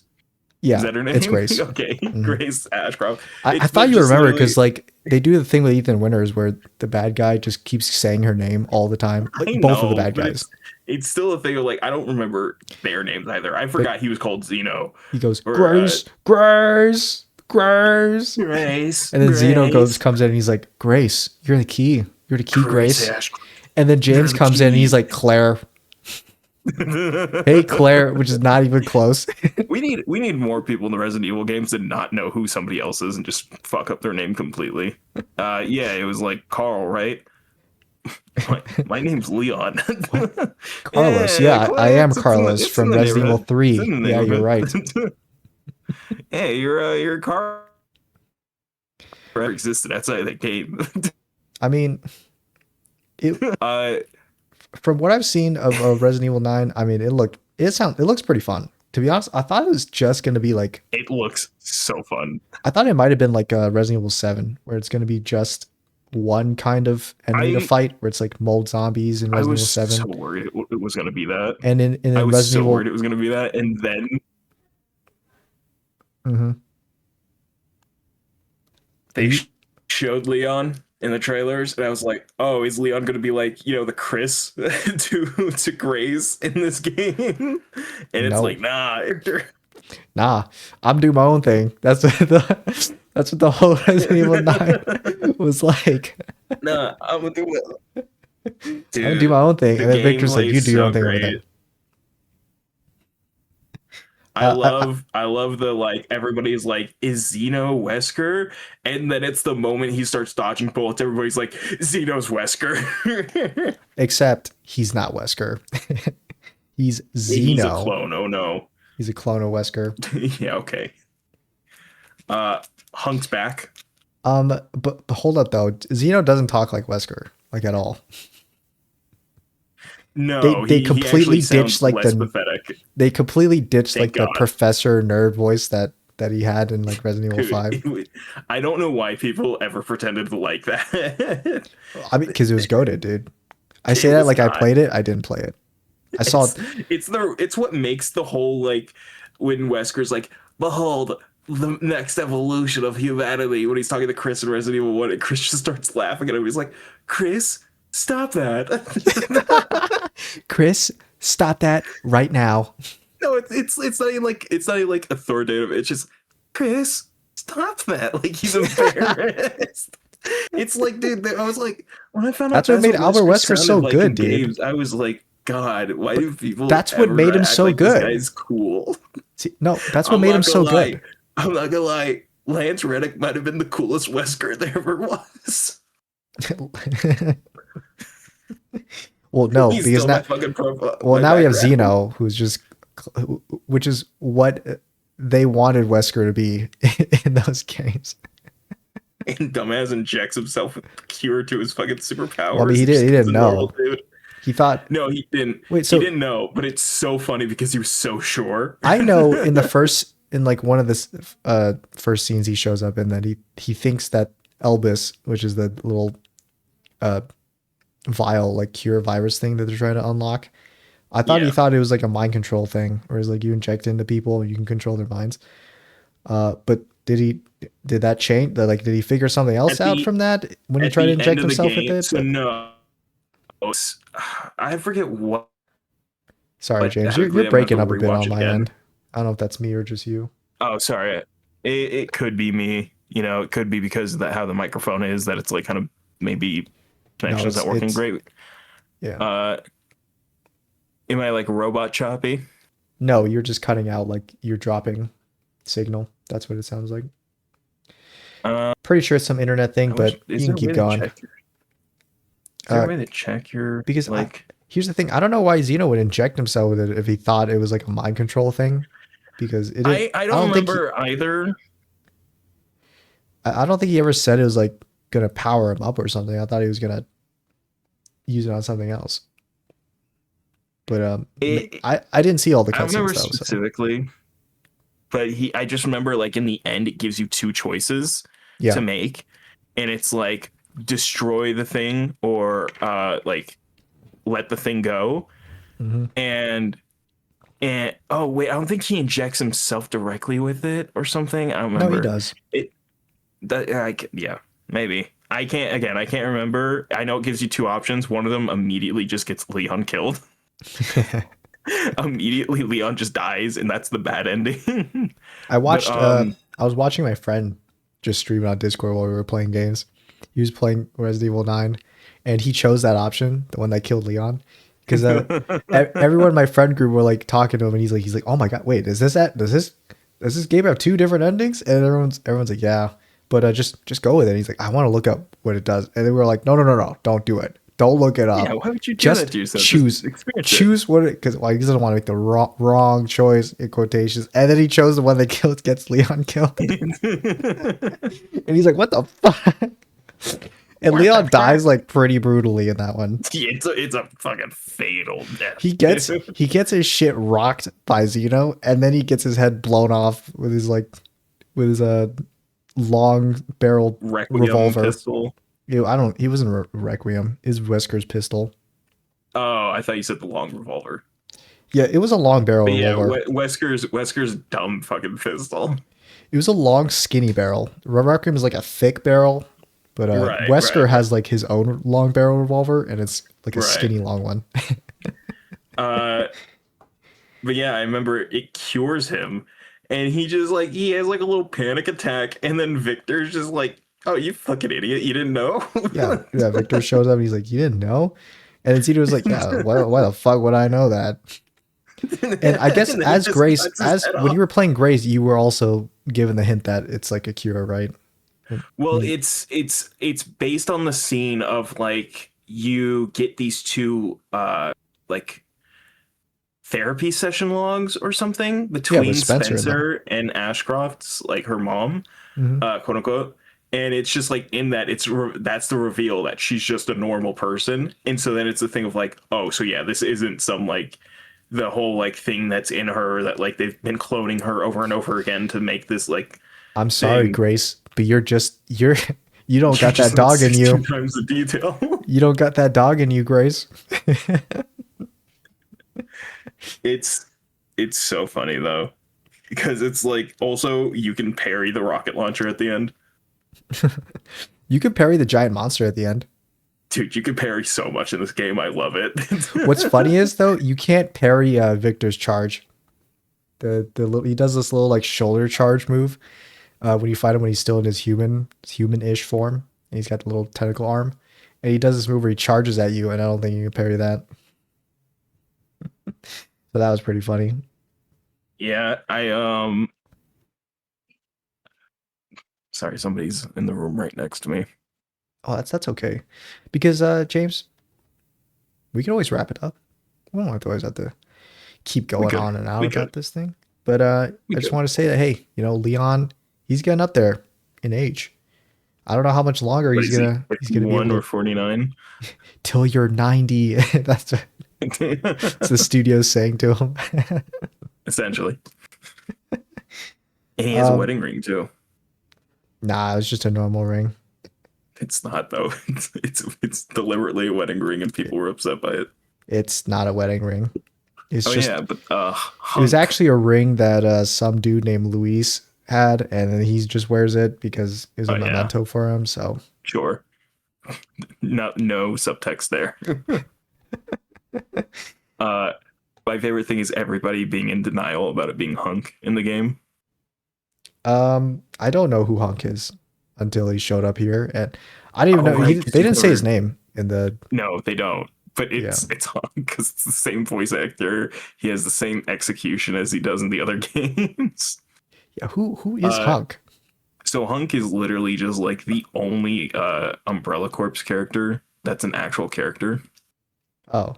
[SPEAKER 1] Is
[SPEAKER 2] yeah,
[SPEAKER 1] that her name?
[SPEAKER 2] it's Grace.
[SPEAKER 1] Okay,
[SPEAKER 2] Mhm.
[SPEAKER 1] Grace Ashcroft.
[SPEAKER 2] I
[SPEAKER 1] It's
[SPEAKER 2] thought you
[SPEAKER 1] just
[SPEAKER 2] remember
[SPEAKER 1] literally-
[SPEAKER 2] because like they do the thing with Ethan Winters where the bad guy just keeps saying her name all the time. Like
[SPEAKER 1] I
[SPEAKER 2] both of the
[SPEAKER 1] know,
[SPEAKER 2] bad
[SPEAKER 1] but
[SPEAKER 2] guys.
[SPEAKER 1] it's still a thing of like I don't remember their names either. I forgot he was called Zeno.
[SPEAKER 2] He goes,
[SPEAKER 1] Or,
[SPEAKER 2] Grace, Grace, Grace.
[SPEAKER 1] Grace.
[SPEAKER 2] And then Zeno
[SPEAKER 1] Grace.
[SPEAKER 2] comes in and he's like, Grace, you're the key. You're the key, Grace.
[SPEAKER 1] Ashcroft.
[SPEAKER 2] And then James
[SPEAKER 1] the
[SPEAKER 2] comes in and
[SPEAKER 1] key.
[SPEAKER 2] he's like, Claire. Hey, Claire, which is not even close.
[SPEAKER 1] we need more people in the Resident Evil games to not know who somebody else is and just fuck up their name completely. Yeah, it was like Carl, right? My name's Leon.
[SPEAKER 2] Carlos. Yeah, I am
[SPEAKER 1] it's in
[SPEAKER 2] Carlos
[SPEAKER 1] it's in
[SPEAKER 2] from
[SPEAKER 1] the
[SPEAKER 2] Resident Evil
[SPEAKER 1] neighborhood. It's
[SPEAKER 2] 3.
[SPEAKER 1] in the
[SPEAKER 2] Yeah, you're right.
[SPEAKER 1] neighborhood. Hey, you're Carl. Forever existed outside that game.
[SPEAKER 2] I mean, it,
[SPEAKER 1] uh,
[SPEAKER 2] from what I've seen of Resident Evil 9, I mean, it looks pretty fun. To be honest, I thought it was just going to be like,
[SPEAKER 1] it looks so fun.
[SPEAKER 2] I thought it might have been like Resident Evil 7, where it's going to be just one kind of enemy to fight, where it's like mold zombies in
[SPEAKER 1] I
[SPEAKER 2] Resident Evil
[SPEAKER 1] was
[SPEAKER 2] 7.
[SPEAKER 1] so worried it was going to be that.
[SPEAKER 2] And in
[SPEAKER 1] I was
[SPEAKER 2] Resident
[SPEAKER 1] so
[SPEAKER 2] Evil,
[SPEAKER 1] worried it was going to be that, and then
[SPEAKER 2] Mhm.
[SPEAKER 1] they showed Leon in the trailers, and I was like, "Oh, is Leon going to be like, the Chris to Grace in this game?" And it's
[SPEAKER 2] No.
[SPEAKER 1] like, nah.
[SPEAKER 2] Nah, I'm doing my own thing. That's that's what the whole Resident Evil 9 was like.
[SPEAKER 1] Nah, I'm gonna do it.
[SPEAKER 2] I'm gonna do my own thing, and then Victor's like, "You do your own thing over there."
[SPEAKER 1] I love the like everybody's like, is Zeno Wesker? And then it's the moment he starts dodging bullets, everybody's like, Zeno's Wesker.
[SPEAKER 2] Except he's not Wesker. He's Zeno.
[SPEAKER 1] He's a clone. Oh no.
[SPEAKER 2] He's a clone of Wesker.
[SPEAKER 1] Yeah, okay. Hunk's back.
[SPEAKER 2] But hold up though. Zeno doesn't talk like Wesker, like at all.
[SPEAKER 1] No,
[SPEAKER 2] They
[SPEAKER 1] he
[SPEAKER 2] completely
[SPEAKER 1] actually sounds
[SPEAKER 2] ditched like
[SPEAKER 1] less
[SPEAKER 2] the
[SPEAKER 1] pathetic.
[SPEAKER 2] they completely ditched
[SPEAKER 1] Thank
[SPEAKER 2] like
[SPEAKER 1] God.
[SPEAKER 2] the professor nerd voice that he had in like Resident Evil
[SPEAKER 1] Dude,
[SPEAKER 2] 5.
[SPEAKER 1] I don't know why people ever pretended to like that.
[SPEAKER 2] I mean, because it was goated, dude. I say
[SPEAKER 1] It
[SPEAKER 2] that
[SPEAKER 1] was
[SPEAKER 2] like I
[SPEAKER 1] not.
[SPEAKER 2] played it. I didn't play it. I saw
[SPEAKER 1] It's what makes the whole like when Wesker's like, behold the next evolution of humanity, when he's talking to Chris in Resident Evil 1, and Chris just starts laughing at him. He's like, Chris, stop that.
[SPEAKER 2] Chris, stop that right now.
[SPEAKER 1] No, it's not even like authoritative. It's just, Chris, stop that. Like he's embarrassed. It's like, dude, I was like, when I found out
[SPEAKER 2] That's what made Albert Wesker so
[SPEAKER 1] sounded
[SPEAKER 2] good,
[SPEAKER 1] in
[SPEAKER 2] dude.
[SPEAKER 1] games, I was like, God, why do people?
[SPEAKER 2] That's what
[SPEAKER 1] ever
[SPEAKER 2] made him
[SPEAKER 1] act
[SPEAKER 2] so
[SPEAKER 1] like
[SPEAKER 2] good.
[SPEAKER 1] This guy's cool.
[SPEAKER 2] See, no, that's what made him so good.
[SPEAKER 1] I'm not gonna lie. Lance Reddick might have been the coolest Wesker there ever was.
[SPEAKER 2] Well, no,
[SPEAKER 1] He's
[SPEAKER 2] because
[SPEAKER 1] still
[SPEAKER 2] now,
[SPEAKER 1] my fucking profile.
[SPEAKER 2] well,
[SPEAKER 1] my
[SPEAKER 2] now we have
[SPEAKER 1] background.
[SPEAKER 2] Zeno, who's just, which is what they wanted Wesker to be in those games.
[SPEAKER 1] And dumbass injects himself with cure to his fucking superpowers.
[SPEAKER 2] Well, I mean, he
[SPEAKER 1] just
[SPEAKER 2] didn't
[SPEAKER 1] as a
[SPEAKER 2] know.
[SPEAKER 1] normal dude.
[SPEAKER 2] He thought,
[SPEAKER 1] No, he didn't.
[SPEAKER 2] Wait, so-
[SPEAKER 1] he didn't know, but it's so funny because he was so sure.
[SPEAKER 2] I know in like one of the first scenes he shows up in, that he thinks that Elvis, which is the little vial like cure virus thing that they're trying to unlock. I thought he
[SPEAKER 1] Yeah.
[SPEAKER 2] thought it was like a mind control thing, where it's like you inject into people and you can control their minds. But did that change? Like, did he figure something else
[SPEAKER 1] At
[SPEAKER 2] out
[SPEAKER 1] the
[SPEAKER 2] from that when he
[SPEAKER 1] at
[SPEAKER 2] tried to
[SPEAKER 1] the end
[SPEAKER 2] inject
[SPEAKER 1] of the
[SPEAKER 2] himself with
[SPEAKER 1] game,
[SPEAKER 2] it?
[SPEAKER 1] so no, I forget what.
[SPEAKER 2] Sorry,
[SPEAKER 1] But
[SPEAKER 2] James, you're
[SPEAKER 1] hopefully, I'm gonna have to
[SPEAKER 2] breaking up a bit
[SPEAKER 1] rewatch
[SPEAKER 2] on
[SPEAKER 1] it
[SPEAKER 2] my
[SPEAKER 1] again.
[SPEAKER 2] end. I don't know if that's me or just you.
[SPEAKER 1] Oh, sorry. It could be me. It could be because of how the microphone is that it's like kind of maybe
[SPEAKER 2] No,
[SPEAKER 1] connection's not working
[SPEAKER 2] it's
[SPEAKER 1] great.
[SPEAKER 2] yeah.
[SPEAKER 1] Uh, am I like robot choppy?
[SPEAKER 2] No, you're just cutting out like you're dropping signal. That's what it sounds like.
[SPEAKER 1] Uh,
[SPEAKER 2] Pretty sure it's some internet thing,
[SPEAKER 1] I wish.
[SPEAKER 2] but
[SPEAKER 1] Is
[SPEAKER 2] you
[SPEAKER 1] there
[SPEAKER 2] can
[SPEAKER 1] a
[SPEAKER 2] keep
[SPEAKER 1] way to
[SPEAKER 2] going.
[SPEAKER 1] check? Is there a
[SPEAKER 2] Uh,
[SPEAKER 1] way to check your
[SPEAKER 2] because
[SPEAKER 1] like?
[SPEAKER 2] here's the thing. I don't know why Zeno would inject himself with it if he thought it was like a mind control thing, because it didn't.
[SPEAKER 1] I
[SPEAKER 2] I
[SPEAKER 1] don't
[SPEAKER 2] don't think he.
[SPEAKER 1] remember either.
[SPEAKER 2] I don't think he ever said it was like gonna power him up or something. I thought he was gonna use it on something else. But
[SPEAKER 1] It
[SPEAKER 2] I didn't see all the
[SPEAKER 1] I don't remember
[SPEAKER 2] cutscenes though. So
[SPEAKER 1] specifically, but I just remember like in the end, it gives you two choices
[SPEAKER 2] yeah.
[SPEAKER 1] to make, and it's like destroy the thing or like let the thing go.
[SPEAKER 2] Hmm.
[SPEAKER 1] And oh wait, I don't think he injects himself directly with it or something. I don't
[SPEAKER 2] No, he
[SPEAKER 1] remember
[SPEAKER 2] does.
[SPEAKER 1] it. That yeah, maybe. I can't remember. I know it gives you two options. One of them immediately just gets Leon killed. Immediately Leon just dies, and that's the bad ending.
[SPEAKER 2] I
[SPEAKER 1] But
[SPEAKER 2] watched. I was watching my friend just stream on Discord while we were playing games. He was playing Resident Evil 9, and he chose that option, the one that killed Leon, because everyone in my friend group were like talking to him, and he's like, oh my god, wait, does this game have two different endings? And everyone's like, yeah, but just go with it. And he's like, I want to look up what it does, and they were like, no, don't do it. Don't look it
[SPEAKER 1] yeah,
[SPEAKER 2] up.
[SPEAKER 1] why would you do that
[SPEAKER 2] Just
[SPEAKER 1] to yourself?
[SPEAKER 2] choose.
[SPEAKER 1] Just experience it.
[SPEAKER 2] Choose what it, because he doesn't want to make the wrong choice in quotations. And then he chose the one that gets Leon killed. And he's like, what the fuck? And
[SPEAKER 1] What
[SPEAKER 2] Leon
[SPEAKER 1] the
[SPEAKER 2] dies
[SPEAKER 1] fuck?
[SPEAKER 2] like pretty brutally in that one.
[SPEAKER 1] Yeah, it's a fucking fatal death.
[SPEAKER 2] He gets his shit rocked by Zeno, and then he gets his head blown off with his long barreled
[SPEAKER 1] Requiem
[SPEAKER 2] revolver.
[SPEAKER 1] pistol.
[SPEAKER 2] He wasn't Requiem. His Wesker's pistol.
[SPEAKER 1] Oh, I thought you said the long revolver.
[SPEAKER 2] Yeah, it was a long barrel
[SPEAKER 1] But yeah,
[SPEAKER 2] revolver.
[SPEAKER 1] Wesker's dumb fucking pistol.
[SPEAKER 2] It was a long, skinny barrel. Requiem is like a thick barrel, but Wesker has like his own long barrel revolver, and it's like a skinny long one.
[SPEAKER 1] But yeah, I remember it cures him, and he has like a little panic attack, and then Victor's just like, "Oh, you fucking idiot! You didn't know?"
[SPEAKER 2] Yeah. Victor shows up, and he's like, "You didn't know?" And then Zito was like, "Yeah, why the fuck would I know that?" And I guess
[SPEAKER 1] And then
[SPEAKER 2] as
[SPEAKER 1] he just
[SPEAKER 2] Grace,
[SPEAKER 1] cuts his
[SPEAKER 2] as
[SPEAKER 1] head
[SPEAKER 2] when
[SPEAKER 1] off.
[SPEAKER 2] you were playing Grace, you were also given the hint that it's like a cure, right?
[SPEAKER 1] Well, it's based on the scene of like you get these two like therapy session logs or something between
[SPEAKER 2] with Spencer in them.
[SPEAKER 1] Spencer and Ashcroft's like her mom,
[SPEAKER 2] Mhm.
[SPEAKER 1] quote unquote. And it's just like in that that's the reveal that she's just a normal person. And so then it's a thing of like, oh, so yeah, this isn't some like the whole like thing that's in her that like they've been cloning her over and over again to make this like
[SPEAKER 2] I'm sorry,
[SPEAKER 1] thing.
[SPEAKER 2] Grace, but you don't got
[SPEAKER 1] Just
[SPEAKER 2] that dog in
[SPEAKER 1] 16
[SPEAKER 2] you.
[SPEAKER 1] times the detail.
[SPEAKER 2] You don't got that dog in you, Grace.
[SPEAKER 1] It's so funny though, because it's like also you can parry the rocket launcher at the end.
[SPEAKER 2] You could parry the giant monster at the end.
[SPEAKER 1] Dude, you can parry so much in this game. I love it.
[SPEAKER 2] What's funny is though, you can't parry Victor's charge. The little, he does this little like shoulder charge move when you fight him when he's still in his human-ish form, and he's got the little tentacle arm, and he does this move where he charges at you, and I don't think you can parry that. So that was pretty funny.
[SPEAKER 1] Yeah, sorry, somebody's in the room right next to me.
[SPEAKER 2] Oh, that's okay, because James, we can always wrap it up. We don't always have to keep going
[SPEAKER 1] could.
[SPEAKER 2] on and on
[SPEAKER 1] We
[SPEAKER 2] about
[SPEAKER 1] could.
[SPEAKER 2] this thing. But I just want to say that, hey, Leon, he's getting up there in age. I don't know how much longer
[SPEAKER 1] What
[SPEAKER 2] he's
[SPEAKER 1] is he,
[SPEAKER 2] gonna be
[SPEAKER 1] 51
[SPEAKER 2] able
[SPEAKER 1] or
[SPEAKER 2] to,
[SPEAKER 1] 49.
[SPEAKER 2] till you're 90. That's what the studio's saying to him.
[SPEAKER 1] Essentially. And he has a wedding ring too.
[SPEAKER 2] Nah, it was just a normal ring.
[SPEAKER 1] It's not though. It's deliberately a wedding ring, and people were upset by it.
[SPEAKER 2] It's not a wedding ring. It's
[SPEAKER 1] Oh
[SPEAKER 2] just
[SPEAKER 1] yeah, but
[SPEAKER 2] it was actually a ring that some dude named Luis had, and then he just wears it because it was a
[SPEAKER 1] Oh, yeah.
[SPEAKER 2] memento for him. So
[SPEAKER 1] Sure. No subtext there. My favorite thing is everybody being in denial about it being Hunk in the game.
[SPEAKER 2] I don't know who Hunk is until he showed up here, and I didn't even
[SPEAKER 1] Oh,
[SPEAKER 2] know
[SPEAKER 1] right, 'cause
[SPEAKER 2] they
[SPEAKER 1] you
[SPEAKER 2] didn't say his
[SPEAKER 1] never-
[SPEAKER 2] name in the.
[SPEAKER 1] No, they don't. But
[SPEAKER 2] Yeah.
[SPEAKER 1] it's Hunk because it's the same voice actor. He has the same execution as he does in the other games.
[SPEAKER 2] Yeah, who is
[SPEAKER 1] Uh,
[SPEAKER 2] Hunk?
[SPEAKER 1] So Hunk is literally just like the only Umbrella Corps character that's an actual character.
[SPEAKER 2] Oh,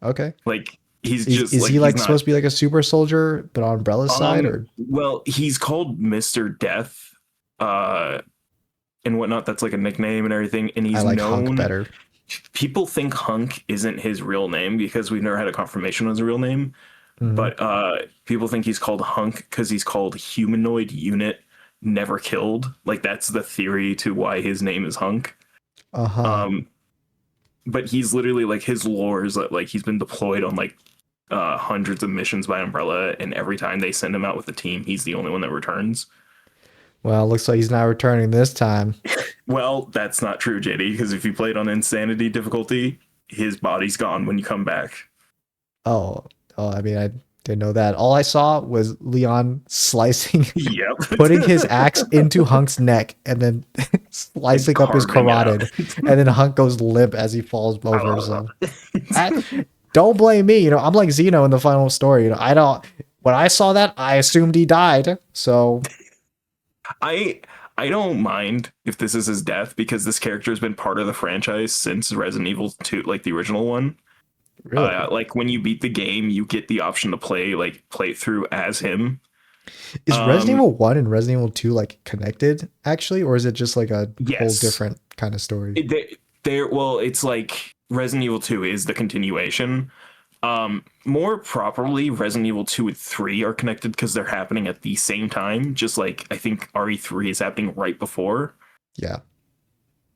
[SPEAKER 2] okay.
[SPEAKER 1] Like he's
[SPEAKER 2] Is,
[SPEAKER 1] just
[SPEAKER 2] is
[SPEAKER 1] like
[SPEAKER 2] he like
[SPEAKER 1] he's not,
[SPEAKER 2] supposed to be like a super soldier, but on Umbrella's side, or
[SPEAKER 1] well, he's called Mr. Death, and whatnot. That's like a nickname and everything. And he's
[SPEAKER 2] I like Hunk
[SPEAKER 1] known.
[SPEAKER 2] better?
[SPEAKER 1] People think Hunk isn't his real name because we've never had a confirmation on his real name.
[SPEAKER 2] Mhm.
[SPEAKER 1] But people think he's called Hunk because he's called Humanoid Unit Never Killed. Like that's the theory to why his name is Hunk.
[SPEAKER 2] Uh-huh.
[SPEAKER 1] But he's literally like his lore is that like he's been deployed on like hundreds of missions by Umbrella, and every time they send him out with the team, he's the only one that returns.
[SPEAKER 2] Well, looks like he's not returning this time.
[SPEAKER 1] Well, that's not true, JD, because if you played on insanity difficulty, his body's gone when you come back.
[SPEAKER 2] Oh, I mean, I didn't know that. All I saw was Leon slicing,
[SPEAKER 1] Yep.
[SPEAKER 2] putting his axe into Hunk's neck, and then slicing up his
[SPEAKER 1] Carving it out.
[SPEAKER 2] carotid, and then Hunk goes limp as he falls over. So, don't blame me. I'm like Zeno in the final story. I don't. When I saw that, I assumed he died. So,
[SPEAKER 1] I don't mind if this is his death because this character has been part of the franchise since Resident Evil 2, like the original one.
[SPEAKER 2] really,
[SPEAKER 1] Like when you beat the game, you get the option to play it through as him.
[SPEAKER 2] is Resident Evil 1 and Resident Evil 2 like connected actually, or is it just like a whole
[SPEAKER 1] Yes.
[SPEAKER 2] different kind of story?
[SPEAKER 1] Well, it's like Resident Evil 2 is the continuation. More properly, Resident Evil 2 and 3 are connected because they're happening at the same time. Just like I think RE3 is happening right before.
[SPEAKER 2] Yeah.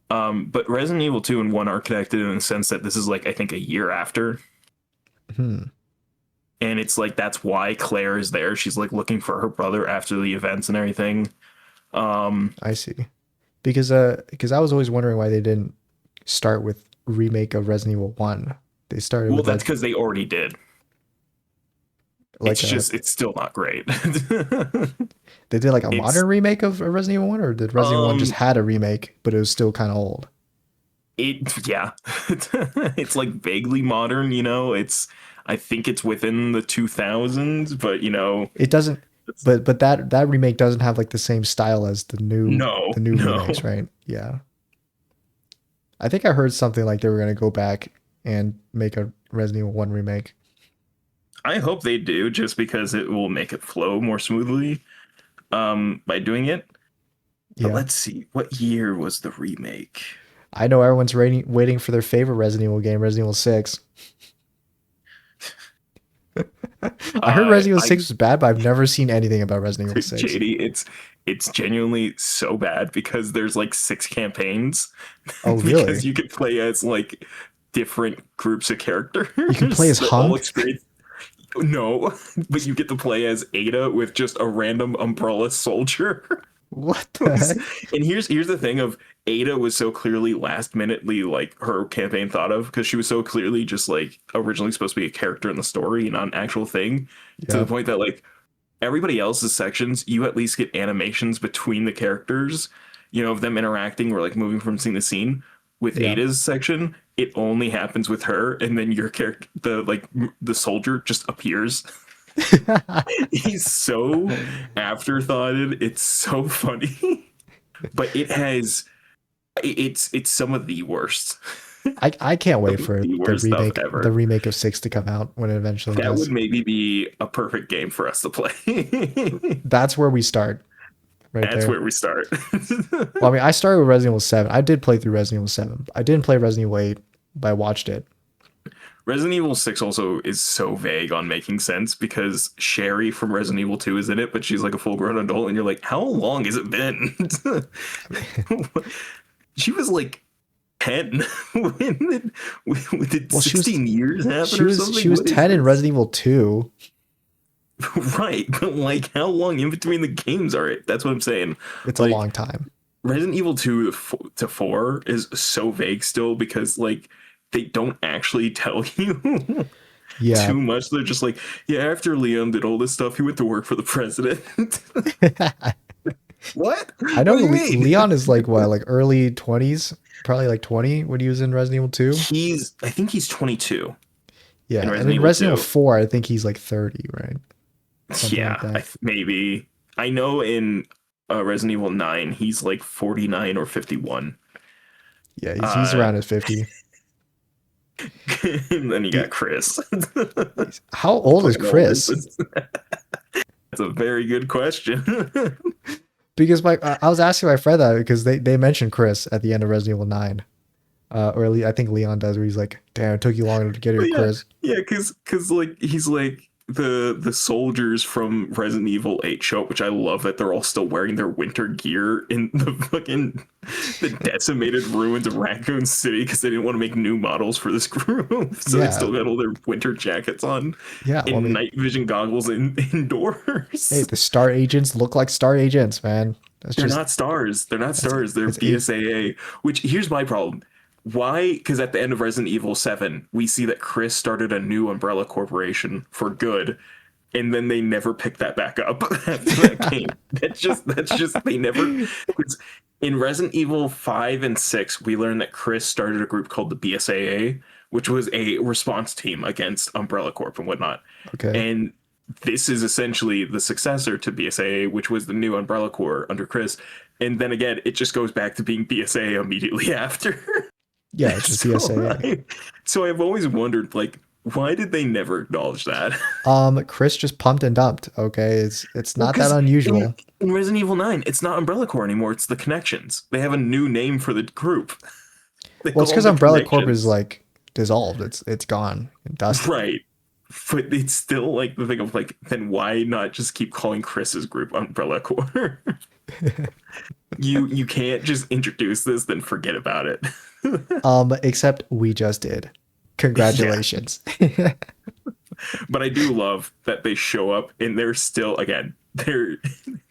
[SPEAKER 1] But Resident Evil 2 and 1 are connected in the sense that this is like I think a year after.
[SPEAKER 2] Hmm.
[SPEAKER 1] And it's like that's why Claire is there. She's like looking for her brother after the events and everything.
[SPEAKER 2] I see. Because I was always wondering why they didn't start with remake of Resident Evil 1. They started
[SPEAKER 1] Well,
[SPEAKER 2] with
[SPEAKER 1] that's because they already did.
[SPEAKER 2] like
[SPEAKER 1] It's still not great.
[SPEAKER 2] they did like a
[SPEAKER 1] it's-
[SPEAKER 2] modern remake of Resident Evil 1, or did Resident Evil 1 just
[SPEAKER 1] Um,
[SPEAKER 2] had a remake, but it was still kind of old?
[SPEAKER 1] Yeah. It's like vaguely modern, I think it's within the 2000s, but
[SPEAKER 2] It doesn't, but that remake doesn't have like the same style as the new
[SPEAKER 1] No, no.
[SPEAKER 2] remakes, right? Yeah. I think I heard something like they were gonna go back and make a Resident Evil 1 remake.
[SPEAKER 1] I hope they do just because it will make it flow more smoothly by doing it. But
[SPEAKER 2] Yeah.
[SPEAKER 1] let's see. What year was the remake?
[SPEAKER 2] I know everyone's waiting for their favorite Resident Evil game, Resident Evil 6. I heard Resident Evil 6 was bad, but I've never seen anything about Resident Evil 6.
[SPEAKER 1] JD, it's genuinely so bad because there's like 6 campaigns.
[SPEAKER 2] Oh, really?
[SPEAKER 1] Because you could play as like different groups of characters.
[SPEAKER 2] You can play as
[SPEAKER 1] that all
[SPEAKER 2] Hunk?
[SPEAKER 1] experience- No, but you get to play as Ada with just a random Umbrella soldier.
[SPEAKER 2] What the heck?
[SPEAKER 1] And here's the thing of Ada was so clearly last minutely like her campaign thought of because she was so clearly just like originally supposed to be a character in the story, not an actual thing, to
[SPEAKER 2] Yeah.
[SPEAKER 1] the point that like everybody else's sections, you at least get animations between the characters, of them interacting or like moving from scene to scene. With
[SPEAKER 2] Yeah.
[SPEAKER 1] Ada's section, it only happens with her, and then your character, the soldier, just appears. He's so afterthoughted. It's so funny, but it's some of the worst.
[SPEAKER 2] I can't wait for
[SPEAKER 1] The worst stuff ever.
[SPEAKER 2] the remake of 6 to come out when it eventually
[SPEAKER 1] That
[SPEAKER 2] does.
[SPEAKER 1] would maybe be a perfect game for us to play.
[SPEAKER 2] That's where we start. Right
[SPEAKER 1] That's
[SPEAKER 2] there.
[SPEAKER 1] where we start.
[SPEAKER 2] Well, I mean, I started with Resident Evil 7. I did play through Resident Evil 7. I didn't play Resident Evil 8, but I watched it.
[SPEAKER 1] Resident Evil 6 also is so vague on making sense because Sherry from Resident Evil 2 is in it, but she's like a full-grown adult, and you're like, how long has it been? She was like 10 when did
[SPEAKER 2] Well,
[SPEAKER 1] 16 years happen
[SPEAKER 2] She
[SPEAKER 1] or
[SPEAKER 2] was
[SPEAKER 1] something?
[SPEAKER 2] she was
[SPEAKER 1] What is
[SPEAKER 2] 10 in
[SPEAKER 1] this?
[SPEAKER 2] Resident Evil 2.
[SPEAKER 1] Right, but like, how long in between the games are it? That's what I'm saying.
[SPEAKER 2] It's a
[SPEAKER 1] Like,
[SPEAKER 2] long time.
[SPEAKER 1] Resident Evil 2 to 4 is so vague still because like they don't actually tell you
[SPEAKER 2] Yeah.
[SPEAKER 1] too much. They're just like, yeah, after Leon did all this stuff, he went to work for the president. What?
[SPEAKER 2] I know
[SPEAKER 1] What do you mean?
[SPEAKER 2] Leon is like what, like early 20s, probably like 20 when he was in Resident Evil 2.
[SPEAKER 1] I think he's 22 in
[SPEAKER 2] Yeah, and
[SPEAKER 1] Resident
[SPEAKER 2] in
[SPEAKER 1] Evil
[SPEAKER 2] Resident Evil
[SPEAKER 1] 2.
[SPEAKER 2] 4, I think he's like 30, right? Something like
[SPEAKER 1] Yeah,
[SPEAKER 2] that.
[SPEAKER 1] maybe. I know in Resident Evil 9, he's like 49 or 51.
[SPEAKER 2] Yeah, he's
[SPEAKER 1] Uh,
[SPEAKER 2] around his 50.
[SPEAKER 1] and then you
[SPEAKER 2] Do
[SPEAKER 1] got Chris.
[SPEAKER 2] How old is
[SPEAKER 1] Fucking old is
[SPEAKER 2] Chris?
[SPEAKER 1] this? That's a very good question.
[SPEAKER 2] Because I was asking my friend that because they mentioned Chris at the end of Resident Evil 9. Or at least I think Leon does, where he's like, "Damn, it took you long enough to get here,
[SPEAKER 1] But yeah,
[SPEAKER 2] Chris."
[SPEAKER 1] yeah, because like he's like the soldiers from Resident Evil 8 show up, which I love that they're all still wearing their winter gear in the fucking the decimated ruins of Raccoon City because they didn't want to make new models for this group, so they
[SPEAKER 2] Yeah,
[SPEAKER 1] still got all their winter jackets on
[SPEAKER 2] yeah. Well, I
[SPEAKER 1] and
[SPEAKER 2] mean,
[SPEAKER 1] night vision goggles
[SPEAKER 2] hey,
[SPEAKER 1] indoors.
[SPEAKER 2] the Star Agents look like Star Agents, man. That's
[SPEAKER 1] They're
[SPEAKER 2] just
[SPEAKER 1] not stars. They're not stars. They're
[SPEAKER 2] that's a
[SPEAKER 1] BSAA. Which here's my problem. Why? Because at the end of Resident Evil 7, we see that Chris started a new Umbrella Corporation for good, and then they never picked that back up after that game. That's just they never. Because in Resident Evil 5 and 6, we learned that Chris started a group called the BSAA, which was a response team against Umbrella Corp and whatnot.
[SPEAKER 2] okay.
[SPEAKER 1] And this is essentially the successor to BSAA, which was the new Umbrella Corps under Chris. And then again, it just goes back to being BSAA immediately after.
[SPEAKER 2] Yeah, it's just
[SPEAKER 1] so,
[SPEAKER 2] BSAA.
[SPEAKER 1] so I've always wondered, like, why did they never acknowledge that?
[SPEAKER 2] Chris just pumped and dumped. Okay, it's
[SPEAKER 1] Well,
[SPEAKER 2] not that
[SPEAKER 1] because
[SPEAKER 2] unusual.
[SPEAKER 1] in Resident Evil 9, it's not Umbrella Corps anymore. It's the Connections. They have a new name for the group. They
[SPEAKER 2] Well, it's
[SPEAKER 1] call
[SPEAKER 2] because
[SPEAKER 1] them the
[SPEAKER 2] Umbrella Corp is
[SPEAKER 1] Connections.
[SPEAKER 2] like dissolved. It's gone and dusted.
[SPEAKER 1] Right. But it's still like the thing of like, then why not just keep calling Chris's group Umbrella Corps? You can't just introduce this, then forget about it.
[SPEAKER 2] Except we just did. Congratulations.
[SPEAKER 1] But I do love that they show up and they're still again, they're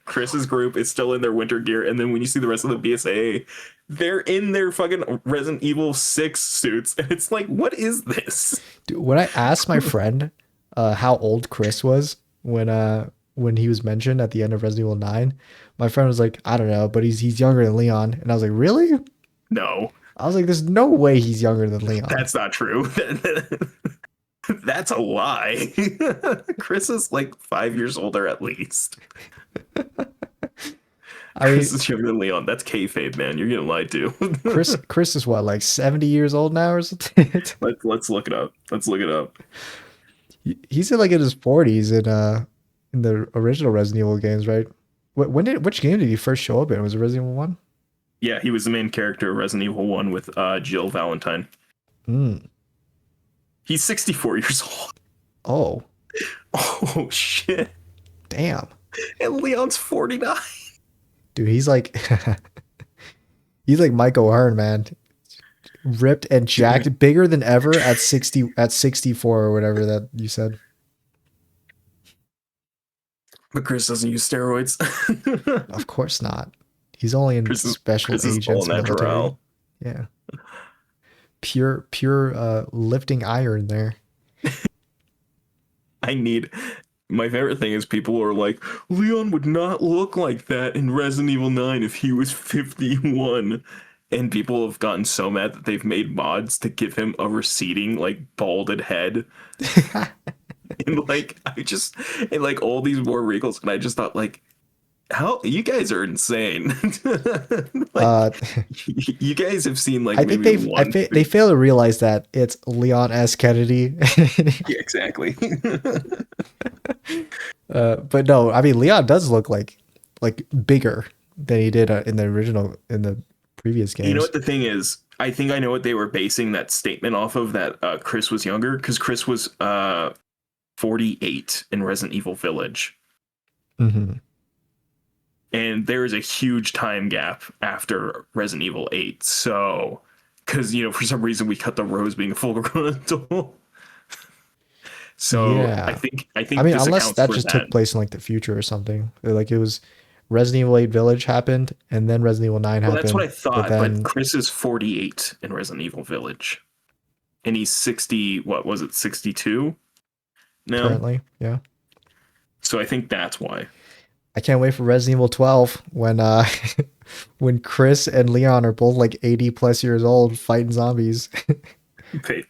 [SPEAKER 1] Chris's group is still in their winter gear, and then when you see the rest of the BSAA, they're in their fucking Resident Evil 6 suits, and it's like, what is this?
[SPEAKER 2] Dude, when I asked my friend how old Chris was when he was mentioned at the end of Resident Evil 9, my friend was like, I don't know, but he's younger than Leon. And I was like, really?
[SPEAKER 1] No,
[SPEAKER 2] I was like, there's no way he's younger than Leon.
[SPEAKER 1] that's not true. That's a lie. Chris is like 5 years older at least.
[SPEAKER 2] I mean,
[SPEAKER 1] Chris is younger than Leon. That's kayfabe, man. You're getting lied to.
[SPEAKER 2] Chris is what, like 70 years old now or something?
[SPEAKER 1] Let's look it up. Let's look it up.
[SPEAKER 2] He's in like in his 40s in the original Resident Evil games, right? Which game did he first show up in? Was it Resident Evil 1?
[SPEAKER 1] Yeah, he was the main character of Resident Evil 1 with Jill Valentine.
[SPEAKER 2] Mm.
[SPEAKER 1] He's 64 years old.
[SPEAKER 2] Oh,
[SPEAKER 1] Oh shit.
[SPEAKER 2] damn.
[SPEAKER 1] And Leon's 49.
[SPEAKER 2] Dude, he's like he's like Mike O'Hearn, man. Ripped and jacked, bigger than ever at 64 or whatever that you said.
[SPEAKER 1] But Chris doesn't use steroids.
[SPEAKER 2] Of course not. He's only in special
[SPEAKER 1] Chris is
[SPEAKER 2] agents
[SPEAKER 1] all
[SPEAKER 2] military.
[SPEAKER 1] natural.
[SPEAKER 2] Yeah. Pure lifting iron there.
[SPEAKER 1] My favorite thing is people are like, Leon would not look like that in Resident Evil 9 if he was 51. And people have gotten so mad that they've made mods to give him a receding, like, balded head. And like and like all these war wrinkles, and I just thought, like, how you guys are insane. Like, you guys have seen like
[SPEAKER 2] I think
[SPEAKER 1] maybe one
[SPEAKER 2] they fail to realize that it's Leon S. Kennedy.
[SPEAKER 1] yeah, exactly.
[SPEAKER 2] But no, I mean Leon does look like bigger than he did in the previous games.
[SPEAKER 1] You know what the thing is? I think I know what they were basing that statement off of, that Chris was younger, because Chris was 48 in Resident Evil Village.
[SPEAKER 2] Mm-hmm.
[SPEAKER 1] And there is a huge time gap after Resident Evil 8. So, because, for some reason we cut the Rose being a full grown adult. So I
[SPEAKER 2] Yeah.
[SPEAKER 1] think
[SPEAKER 2] I mean,
[SPEAKER 1] this
[SPEAKER 2] unless
[SPEAKER 1] accounts
[SPEAKER 2] that
[SPEAKER 1] for
[SPEAKER 2] just
[SPEAKER 1] that.
[SPEAKER 2] took place in like the future or something. Like it was Resident Evil 8 Village happened, and then Resident Evil 9
[SPEAKER 1] Well, that's what I
[SPEAKER 2] happened, but
[SPEAKER 1] thought, but
[SPEAKER 2] then
[SPEAKER 1] Chris is 48 in Resident Evil Village, and he's 60. What was it, 62 now?
[SPEAKER 2] currently, yeah.
[SPEAKER 1] So I think that's why.
[SPEAKER 2] I can't wait for Resident Evil 12 when when Chris and Leon are both like 80 plus years old fighting zombies,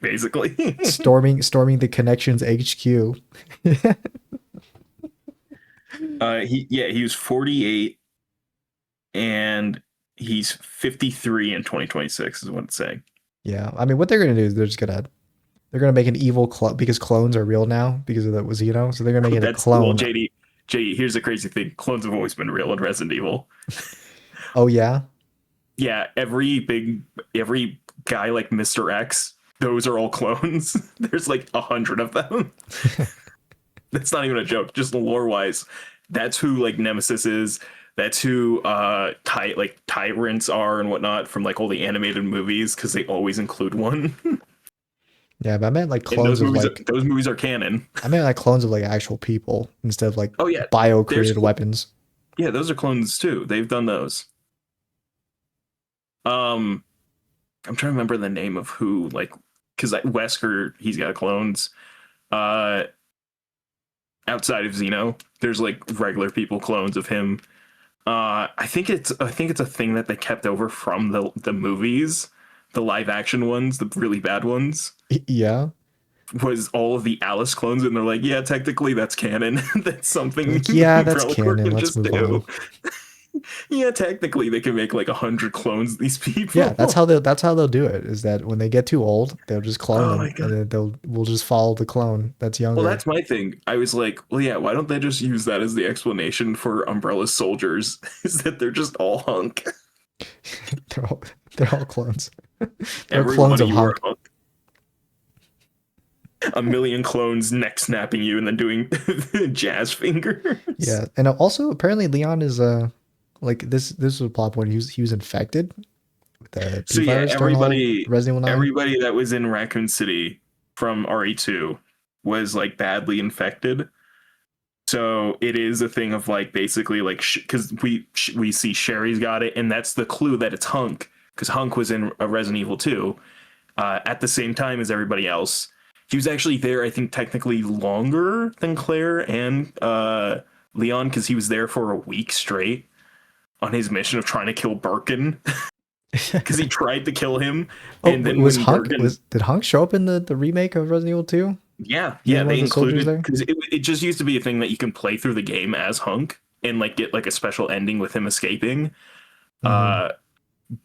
[SPEAKER 1] Basically.
[SPEAKER 2] storming the Connections HQ.
[SPEAKER 1] He was 48 and he's 53 in 2026 is what it's saying.
[SPEAKER 2] Yeah, I mean, what they're gonna do is they're gonna make an evil clone because clones are real now because of the Wazito. So they're gonna make it a
[SPEAKER 1] That's well,
[SPEAKER 2] clone.
[SPEAKER 1] JD, here's the crazy thing. Clones have always been real in Resident Evil.
[SPEAKER 2] Oh yeah,
[SPEAKER 1] Yeah, every guy like Mr. X, those are all clones. There's like 100 of them. That's not even a joke. Just lore wise, that's who like Nemesis is. That's who tyrants are and whatnot from like all the animated movies because they always include one.
[SPEAKER 2] yeah. But I meant like
[SPEAKER 1] And
[SPEAKER 2] clones of like
[SPEAKER 1] those movies are canon.
[SPEAKER 2] I meant like clones of like actual people instead of like
[SPEAKER 1] Oh yeah,
[SPEAKER 2] bio
[SPEAKER 1] there's
[SPEAKER 2] created weapons.
[SPEAKER 1] yeah, those are clones too. They've done those. Um, I'm trying to remember the name of who like because Wesker he's got clones. Uh, Outside of Xeno, there's like regular people clones of him. I think it's a thing that they kept over from the movies, the live action ones, the really bad ones.
[SPEAKER 2] Yeah,
[SPEAKER 1] Was all of the Alice clones, and they're like, yeah, technically that's canon. That's something
[SPEAKER 2] like yeah, that's
[SPEAKER 1] Reliquar
[SPEAKER 2] canon.
[SPEAKER 1] can
[SPEAKER 2] Let's
[SPEAKER 1] just
[SPEAKER 2] move
[SPEAKER 1] do.
[SPEAKER 2] on.
[SPEAKER 1] Yeah, technically they can make like 100 clones of these people.
[SPEAKER 2] Yeah, that's how they'll do it. Is that when they get too old, they'll just clone
[SPEAKER 1] Oh my
[SPEAKER 2] them, and
[SPEAKER 1] god.
[SPEAKER 2] then we'll just follow the clone that's
[SPEAKER 1] Well,
[SPEAKER 2] younger.
[SPEAKER 1] that's my thing. I was like, well, yeah, why don't they just use that as the explanation for Umbrella's soldiers? Is that they're just all hunk.
[SPEAKER 2] they're all they're all clones. They're
[SPEAKER 1] Every
[SPEAKER 2] clones
[SPEAKER 1] one of
[SPEAKER 2] of
[SPEAKER 1] you are
[SPEAKER 2] Hunk.
[SPEAKER 1] hunk. A million clones neck snapping you and then doing jazz fingers.
[SPEAKER 2] Yeah, and also apparently Leon is like this was a plot point. He was infected with the
[SPEAKER 1] So
[SPEAKER 2] P
[SPEAKER 1] yeah,
[SPEAKER 2] virus during the whole Resident Evil 9.
[SPEAKER 1] everybody that was in Raccoon City from RE2 was like badly infected. So it is a thing of like basically like because we see Sherry's got it, and that's the clue that it's Hunk because Hunk was in a Resident Evil 2 at the same time as everybody else. He was actually there, I think, technically longer than Claire and Leon because he was there for a week straight on his mission of trying to kill Birkin because he tried to kill him,
[SPEAKER 2] Oh,
[SPEAKER 1] and then
[SPEAKER 2] was
[SPEAKER 1] when
[SPEAKER 2] Hunk
[SPEAKER 1] Birkin,
[SPEAKER 2] did Hunk show up in the remake of Resident Evil 2?
[SPEAKER 1] yeah,
[SPEAKER 2] He was
[SPEAKER 1] yeah,
[SPEAKER 2] one
[SPEAKER 1] they
[SPEAKER 2] of the soldiers
[SPEAKER 1] included
[SPEAKER 2] there?
[SPEAKER 1] because it just used to be a thing that you can play through the game as Hunk and like get like a special ending with him escaping.
[SPEAKER 2] Mhm.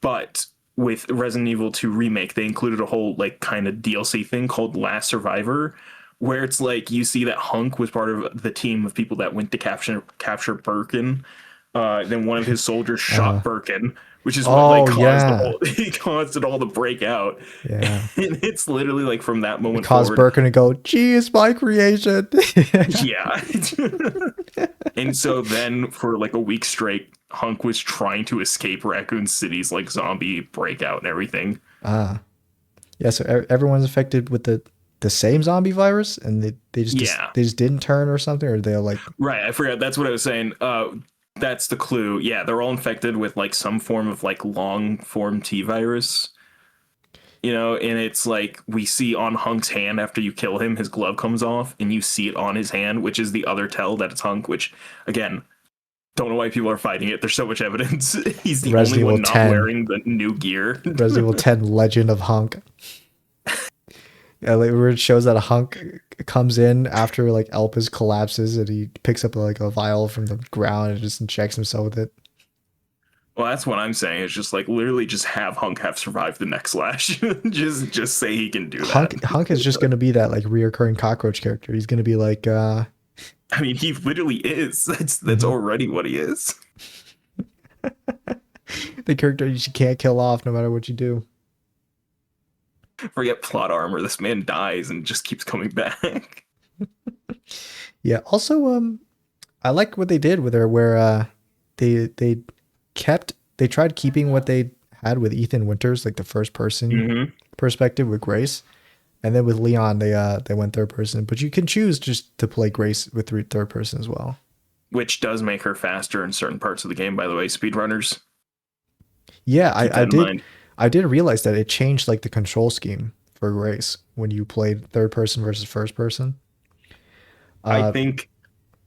[SPEAKER 1] But with Resident Evil 2 remake, they included a whole like kind of DLC thing called Last Survivor, where it's like you see that Hunk was part of the team of people that went to capture Birkin. Then one of his soldiers shot Birkin, which is what like
[SPEAKER 2] Oh
[SPEAKER 1] caused the
[SPEAKER 2] yeah.
[SPEAKER 1] whole he caused it all to break out.
[SPEAKER 2] Yeah.
[SPEAKER 1] And it's literally like from that
[SPEAKER 2] It
[SPEAKER 1] moment
[SPEAKER 2] caused
[SPEAKER 1] forward.
[SPEAKER 2] Birkin to go, gee, it's my creation.
[SPEAKER 1] Yeah. And so then for like a week straight, Hunk was trying to escape Raccoon City's like zombie breakout and everything.
[SPEAKER 2] Ah. Yeah, so everyone's affected with the same zombie virus and
[SPEAKER 1] Yeah.
[SPEAKER 2] they just didn't turn or something, or they're like
[SPEAKER 1] Right, I forgot. That's what I was saying. That's the clue. Yeah, they're all infected with like some form of like long form T virus. You know, and it's like we see on Hunk's hand after you kill him, his glove comes off, and you see it on his hand, which is the other tell that it's Hunk. Which, again, don't know why people are fighting it. There's so much evidence. He's the
[SPEAKER 2] Resident
[SPEAKER 1] only
[SPEAKER 2] Evil
[SPEAKER 1] one not
[SPEAKER 2] 10.
[SPEAKER 1] wearing the new gear.
[SPEAKER 2] Resident Evil 10 Legend of Hunk. Yeah, like where it shows that a Hunk comes in after like Elpis collapses and he picks up like a vial from the ground and just injects himself with it.
[SPEAKER 1] Well, that's what I'm saying. It's just like literally just have Hunk have survived the next slash. just say he can do that.
[SPEAKER 2] Hunk is just gonna be that like reoccurring cockroach character. He's gonna be like
[SPEAKER 1] I mean, he literally is. That's already what he is.
[SPEAKER 2] the character you can't kill off no matter what you do.
[SPEAKER 1] Forget plot armor. This man dies and just keeps coming back.
[SPEAKER 2] Yeah. Also, I like what they did with her, where they tried keeping what they had with Ethan Winters, like the first person
[SPEAKER 1] Mm-hmm.
[SPEAKER 2] perspective with Grace, And then with Leon, they went third person, but you can choose just to play Grace with third person as well.
[SPEAKER 1] Which does make her faster in certain parts of the game, by the way. Speedrunners,
[SPEAKER 2] Yeah,
[SPEAKER 1] keep
[SPEAKER 2] I
[SPEAKER 1] that in
[SPEAKER 2] did.
[SPEAKER 1] mind.
[SPEAKER 2] I did realize that it changed like the control scheme for Grace when you played third person versus first person.
[SPEAKER 1] I
[SPEAKER 2] Uh,
[SPEAKER 1] think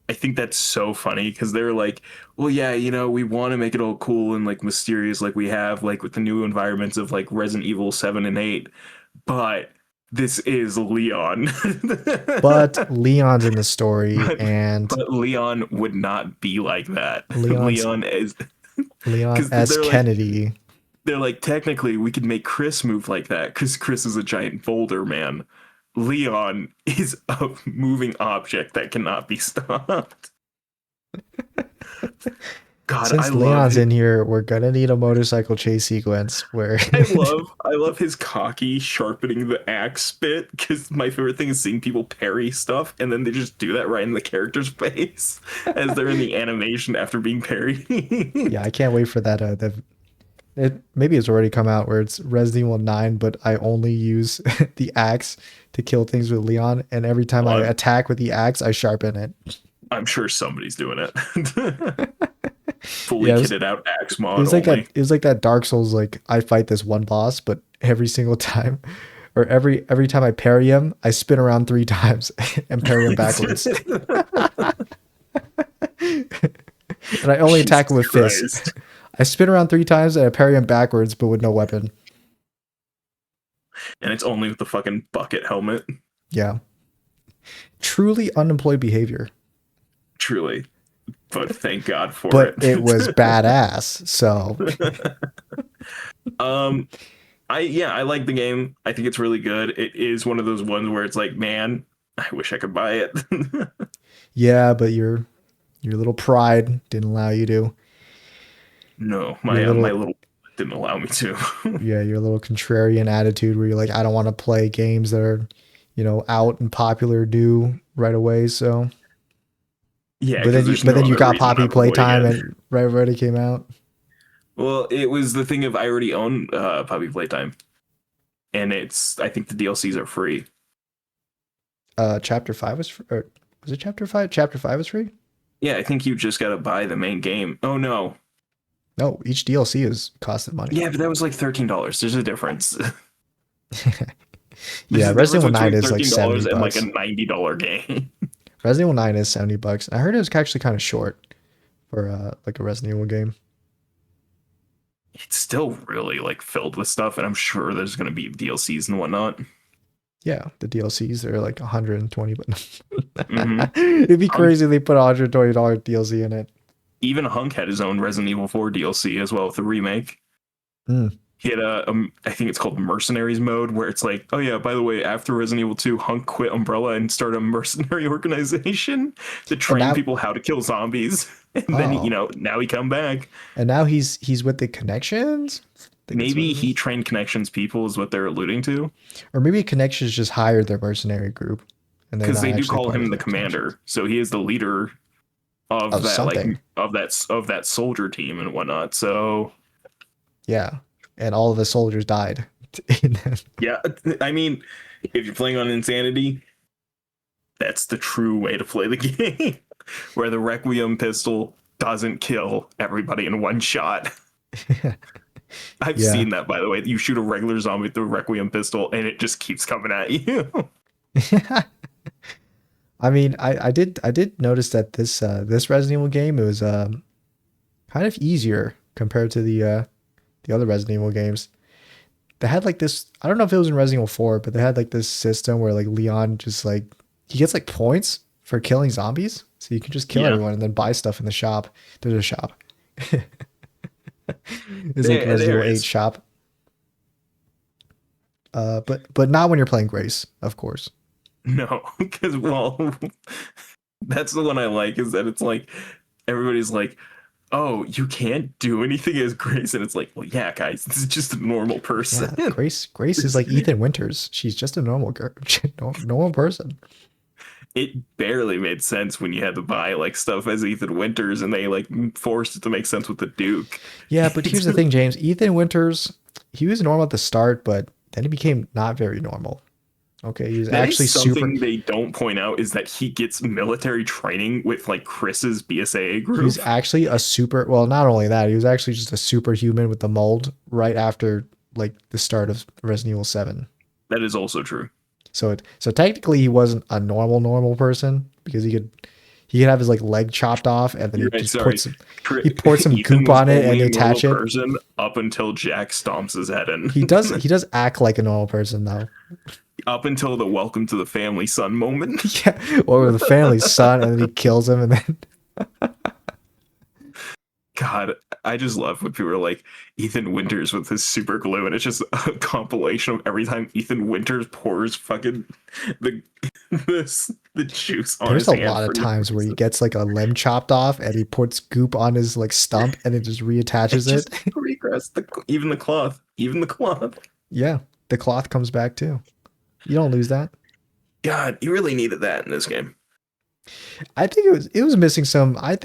[SPEAKER 1] I think that's so funny because they're like, well, yeah, we want to make it all cool and like mysterious, like we have like with the new environments of like Resident Evil 7 and 8, but this is Leon.
[SPEAKER 2] but Leon's in the story,
[SPEAKER 1] but
[SPEAKER 2] and
[SPEAKER 1] but Leon would not be like that.
[SPEAKER 2] Leon's
[SPEAKER 1] Leon is
[SPEAKER 2] Leon
[SPEAKER 1] because
[SPEAKER 2] S. Kennedy.
[SPEAKER 1] they're like technically we could make Chris move like that because Chris is a giant boulder man. Leon is a moving object that cannot be stopped. God, I
[SPEAKER 2] Since
[SPEAKER 1] love
[SPEAKER 2] Leon's
[SPEAKER 1] his,
[SPEAKER 2] in here, we're gonna need a motorcycle chase sequence where
[SPEAKER 1] I love his cocky sharpening the axe bit because my favorite thing is seeing people parry stuff and then they just do that right in the character's face as they're in the animation after being parried.
[SPEAKER 2] yeah, I can't wait for that. Maybe it's already come out where it's Resident Evil 9, but I only use the axe to kill things with Leon, and every time I
[SPEAKER 1] Well,
[SPEAKER 2] attack with the axe, I sharpen it.
[SPEAKER 1] I'm sure somebody's doing it. Fully
[SPEAKER 2] Yeah,
[SPEAKER 1] kitted out axe
[SPEAKER 2] it
[SPEAKER 1] mod
[SPEAKER 2] was like that.
[SPEAKER 1] only.
[SPEAKER 2] It was like that Dark Souls. Like I fight this one boss, but every single time, or every time I parry him, I spin around 3 times and parry him backwards, and I only attack him with
[SPEAKER 1] Jesus
[SPEAKER 2] fists.
[SPEAKER 1] Christ.
[SPEAKER 2] I spin around 3 times and I parry him backwards, but with no weapon.
[SPEAKER 1] And it's only with the fucking bucket helmet.
[SPEAKER 2] Yeah, truly unemployed behavior.
[SPEAKER 1] Truly. But thank God for
[SPEAKER 2] But
[SPEAKER 1] it.
[SPEAKER 2] it was badass. So
[SPEAKER 1] um I like the game. I think it's really good. It is one of those ones where it's like, man, I wish I could buy it.
[SPEAKER 2] yeah, but your little pride didn't allow you to.
[SPEAKER 1] No,
[SPEAKER 2] Your
[SPEAKER 1] my
[SPEAKER 2] little
[SPEAKER 1] little didn't allow me to.
[SPEAKER 2] yeah, your little contrarian attitude where you're like, I don't want to play games that are, out and popular new right away. So
[SPEAKER 1] Yeah,
[SPEAKER 2] but then
[SPEAKER 1] because
[SPEAKER 2] you
[SPEAKER 1] there's
[SPEAKER 2] but
[SPEAKER 1] no
[SPEAKER 2] then you
[SPEAKER 1] other
[SPEAKER 2] got
[SPEAKER 1] reason
[SPEAKER 2] Poppy
[SPEAKER 1] I'm avoiding
[SPEAKER 2] Playtime
[SPEAKER 1] it.
[SPEAKER 2] and right when it came out.
[SPEAKER 1] Well, it was the thing of I already own Puppy Playtime. And I think the DLCs are free.
[SPEAKER 2] Chapter 5 was or was it Chapter 5? Chapter 5 was free?
[SPEAKER 1] Yeah, I think you just gotta buy the main game. Oh no.
[SPEAKER 2] No, each DLC is costed money.
[SPEAKER 1] Yeah, but that was like $13. There's a difference. There's
[SPEAKER 2] Yeah,
[SPEAKER 1] a
[SPEAKER 2] Resident
[SPEAKER 1] difference
[SPEAKER 2] Evil 9
[SPEAKER 1] between
[SPEAKER 2] is like
[SPEAKER 1] $13
[SPEAKER 2] $70
[SPEAKER 1] and like a
[SPEAKER 2] bucks.
[SPEAKER 1] $90 game.
[SPEAKER 2] Resident Evil 9 is $70. I heard it was actually kind of short for like a Resident Evil game.
[SPEAKER 1] It's still really like filled with stuff, and I'm sure there's gonna be DLCs and whatnot.
[SPEAKER 2] Yeah, the DLCs are like 120, but
[SPEAKER 1] Mhm.
[SPEAKER 2] it'd be crazy if they put a $120 DLC in it.
[SPEAKER 1] Even Hunk had his own Resident Evil 4 DLC as well with the remake.
[SPEAKER 2] Mm.
[SPEAKER 1] He had I think it's called Mercenaries mode, where it's like, oh yeah, by the way, after Resident Evil 2, Hunk quit Umbrella and started a mercenary organization to
[SPEAKER 2] And
[SPEAKER 1] train
[SPEAKER 2] now,
[SPEAKER 1] people how to kill zombies. And then,
[SPEAKER 2] oh,
[SPEAKER 1] now he come back.
[SPEAKER 2] and now he's with the Connections. I think that's what
[SPEAKER 1] Maybe
[SPEAKER 2] it
[SPEAKER 1] he
[SPEAKER 2] is.
[SPEAKER 1] trained Connections people is what they're alluding to.
[SPEAKER 2] Or maybe Connections just hired their mercenary group, and they're
[SPEAKER 1] Because
[SPEAKER 2] not
[SPEAKER 1] they do
[SPEAKER 2] actually
[SPEAKER 1] call
[SPEAKER 2] part of
[SPEAKER 1] him the
[SPEAKER 2] Connections.
[SPEAKER 1] commander. So he is the leader of
[SPEAKER 2] Of
[SPEAKER 1] that, like
[SPEAKER 2] something.
[SPEAKER 1] of that soldier team and whatnot. So
[SPEAKER 2] Yeah, and all of the soldiers died. in that.
[SPEAKER 1] yeah, I mean, if you're playing on Insanity, that's the true way to play the game, where the Requiem pistol doesn't kill everybody in one shot. I've
[SPEAKER 2] Yeah.
[SPEAKER 1] seen that, by the way. You shoot a regular zombie with the Requiem pistol, and it just keeps coming at you.
[SPEAKER 2] I mean, I did notice that this Resident Evil game, it was kind of easier compared to the other Resident Evil games. They had like this, I don't know if it was in Resident Evil 4, but they had like this system where like Leon just like he gets like points for killing zombies. So you can just kill
[SPEAKER 1] Yeah.
[SPEAKER 2] everyone and then buy stuff in the shop. There's a shop. It's like
[SPEAKER 1] Yeah,
[SPEAKER 2] Resident
[SPEAKER 1] there
[SPEAKER 2] Evil 8
[SPEAKER 1] is.
[SPEAKER 2] shop. But not when you're playing Grace, of course.
[SPEAKER 1] No, because, well, that's the one I like, is that it's like everybody's like, oh, you can't do anything as Grace, and it's like, well, yeah, guys, this is just a normal person.
[SPEAKER 2] Yeah, Grace is like Ethan Winters. She's just a normal girl, normal person.
[SPEAKER 1] It barely made sense when you had to buy like stuff as Ethan Winters, and they like forced it to make sense with the Duke.
[SPEAKER 2] Yeah, but here's the thing, James. Ethan Winters, he was normal at the start, but then he became not very normal. Okay, he was
[SPEAKER 1] That
[SPEAKER 2] actually
[SPEAKER 1] is
[SPEAKER 2] super.
[SPEAKER 1] something they don't point out is that he gets military training with like Chris's BSAA
[SPEAKER 2] He
[SPEAKER 1] group.
[SPEAKER 2] was actually a super. Well, not only that, he was actually just a superhuman with the mold right after like the start of Resident Evil 7.
[SPEAKER 1] That is also true.
[SPEAKER 2] So technically he wasn't a normal person because he could have his like leg chopped off and then
[SPEAKER 1] You're
[SPEAKER 2] he
[SPEAKER 1] right,
[SPEAKER 2] just
[SPEAKER 1] sorry.
[SPEAKER 2] he poured some
[SPEAKER 1] Ethan
[SPEAKER 2] goop
[SPEAKER 1] was
[SPEAKER 2] on it and
[SPEAKER 1] only
[SPEAKER 2] they
[SPEAKER 1] a normal
[SPEAKER 2] attach it.
[SPEAKER 1] person up until Jack stomps his head in.
[SPEAKER 2] He does act like a normal person though.
[SPEAKER 1] Up until the welcome to the family son moment.
[SPEAKER 2] Yeah, or the family's son, and then he kills him, and then
[SPEAKER 1] God, I just love when people are like Ethan Winters with his super glue, and it's just a compilation of every time Ethan Winters pours fucking the the juice on
[SPEAKER 2] there's
[SPEAKER 1] his
[SPEAKER 2] a
[SPEAKER 1] hand
[SPEAKER 2] lot of
[SPEAKER 1] for no
[SPEAKER 2] times where he
[SPEAKER 1] reason.
[SPEAKER 2] gets like a limb chopped off, and he puts goop on his like stump, and it just reattaches
[SPEAKER 1] Just
[SPEAKER 2] it.
[SPEAKER 1] regress even the cloth,
[SPEAKER 2] Yeah, the cloth comes back too. You don't lose that.
[SPEAKER 1] God, you really needed that in this game.
[SPEAKER 2] I think it was missing some. I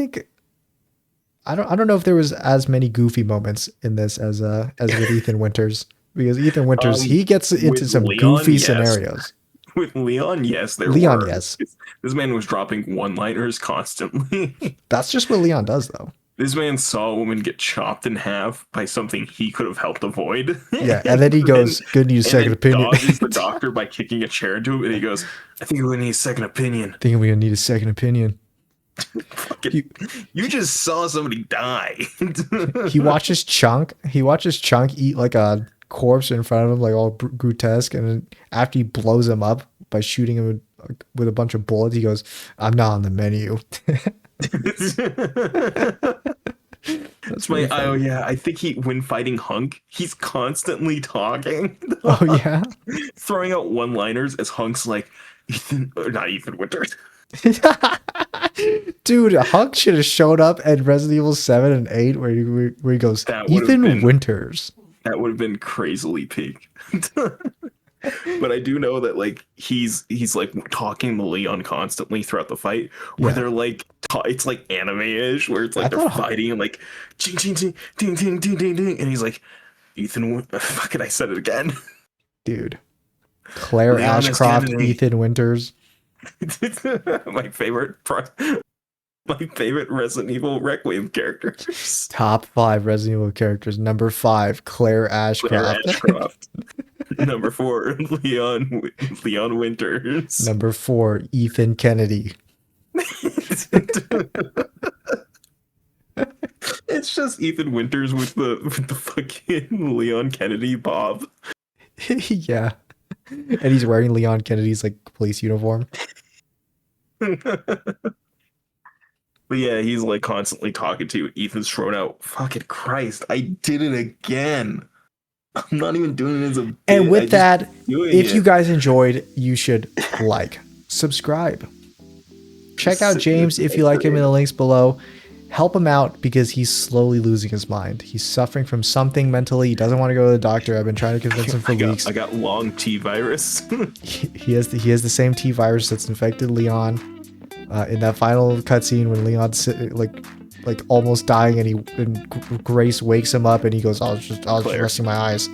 [SPEAKER 2] don't know if there was as many goofy moments in this as with Ethan Winters, because Ethan Winters he gets into
[SPEAKER 1] with
[SPEAKER 2] some
[SPEAKER 1] Leon,
[SPEAKER 2] goofy
[SPEAKER 1] yes.
[SPEAKER 2] scenarios.
[SPEAKER 1] With Leon, yes, there
[SPEAKER 2] Leon,
[SPEAKER 1] were.
[SPEAKER 2] yes.
[SPEAKER 1] This man was dropping one-liners constantly.
[SPEAKER 2] That's just what Leon does though.
[SPEAKER 1] This man saw a woman get chopped in half by something he could have helped avoid.
[SPEAKER 2] Yeah, and then he goes, "Good news,
[SPEAKER 1] and
[SPEAKER 2] second
[SPEAKER 1] then
[SPEAKER 2] opinion."
[SPEAKER 1] dodges the doctor by kicking a chair into him, and he goes, "I think we're gonna need a second opinion."
[SPEAKER 2] Thinking we're gonna need a second opinion.
[SPEAKER 1] Fucking, you just saw somebody die.
[SPEAKER 2] He watches Chunk eat like a corpse in front of him, like all grotesque, and then after he blows him up by shooting him with a bunch of bullets, he goes, "I'm not on the menu."
[SPEAKER 1] That's my. Oh yeah, I think when fighting Hunk, he's constantly talking.
[SPEAKER 2] Oh yeah.
[SPEAKER 1] Throwing out one-liners as Hunk's like Ethan, or not Ethan Winters.
[SPEAKER 2] Dude, Hunk should have showed up at Resident Evil 7 and 8 where he goes, Ethan Winters.
[SPEAKER 1] That would have been crazily peak. But I do know that like he's like talking to Leon constantly throughout the fight, where they're like it's like anime-ish, where it's like they're fighting and like ching ching ching ding ding ding ding ding, and he's like Ethan. Fucking, I said it again,
[SPEAKER 2] dude. Claire
[SPEAKER 1] Leon
[SPEAKER 2] Ashcroft, Ethan Winters.
[SPEAKER 1] my favorite Resident Evil Requiem characters.
[SPEAKER 2] Top 5 Resident Evil characters. Number 5, Claire Ashcroft.
[SPEAKER 1] Number 4, Leon Winters.
[SPEAKER 2] Number 4, Ethan Kennedy.
[SPEAKER 1] It's just Ethan Winters with the fucking Leon Kennedy bob.
[SPEAKER 2] Yeah. And he's wearing Leon Kennedy's like police uniform.
[SPEAKER 1] But yeah, he's like constantly talking to you. Ethan's thrown out. Fucking Christ, I did it again. I'm not even doing it as a bit.
[SPEAKER 2] And with that, if you guys enjoyed, you should like, subscribe. Check out James if you like him in the links below. Help him out because he's slowly losing his mind. He's suffering from something mentally. He doesn't want to go to the doctor. I've been trying to convince him for weeks.
[SPEAKER 1] I got long T virus.
[SPEAKER 2] He has the same T virus that's infected Leon. In that final cutscene when Leon's like almost dying, and Grace wakes him up and he goes, I was just resting my eyes.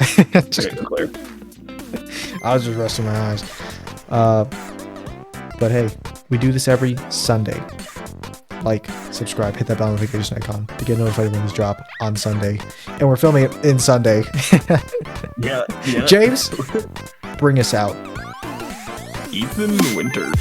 [SPEAKER 2] I was just resting my eyes. But hey, we do this every Sunday. Like, subscribe, hit that bell notification icon to get notified when these drop on Sunday. And we're filming it in Sunday.
[SPEAKER 1] Yeah.
[SPEAKER 2] James, bring us out.
[SPEAKER 1] Ethan Winters.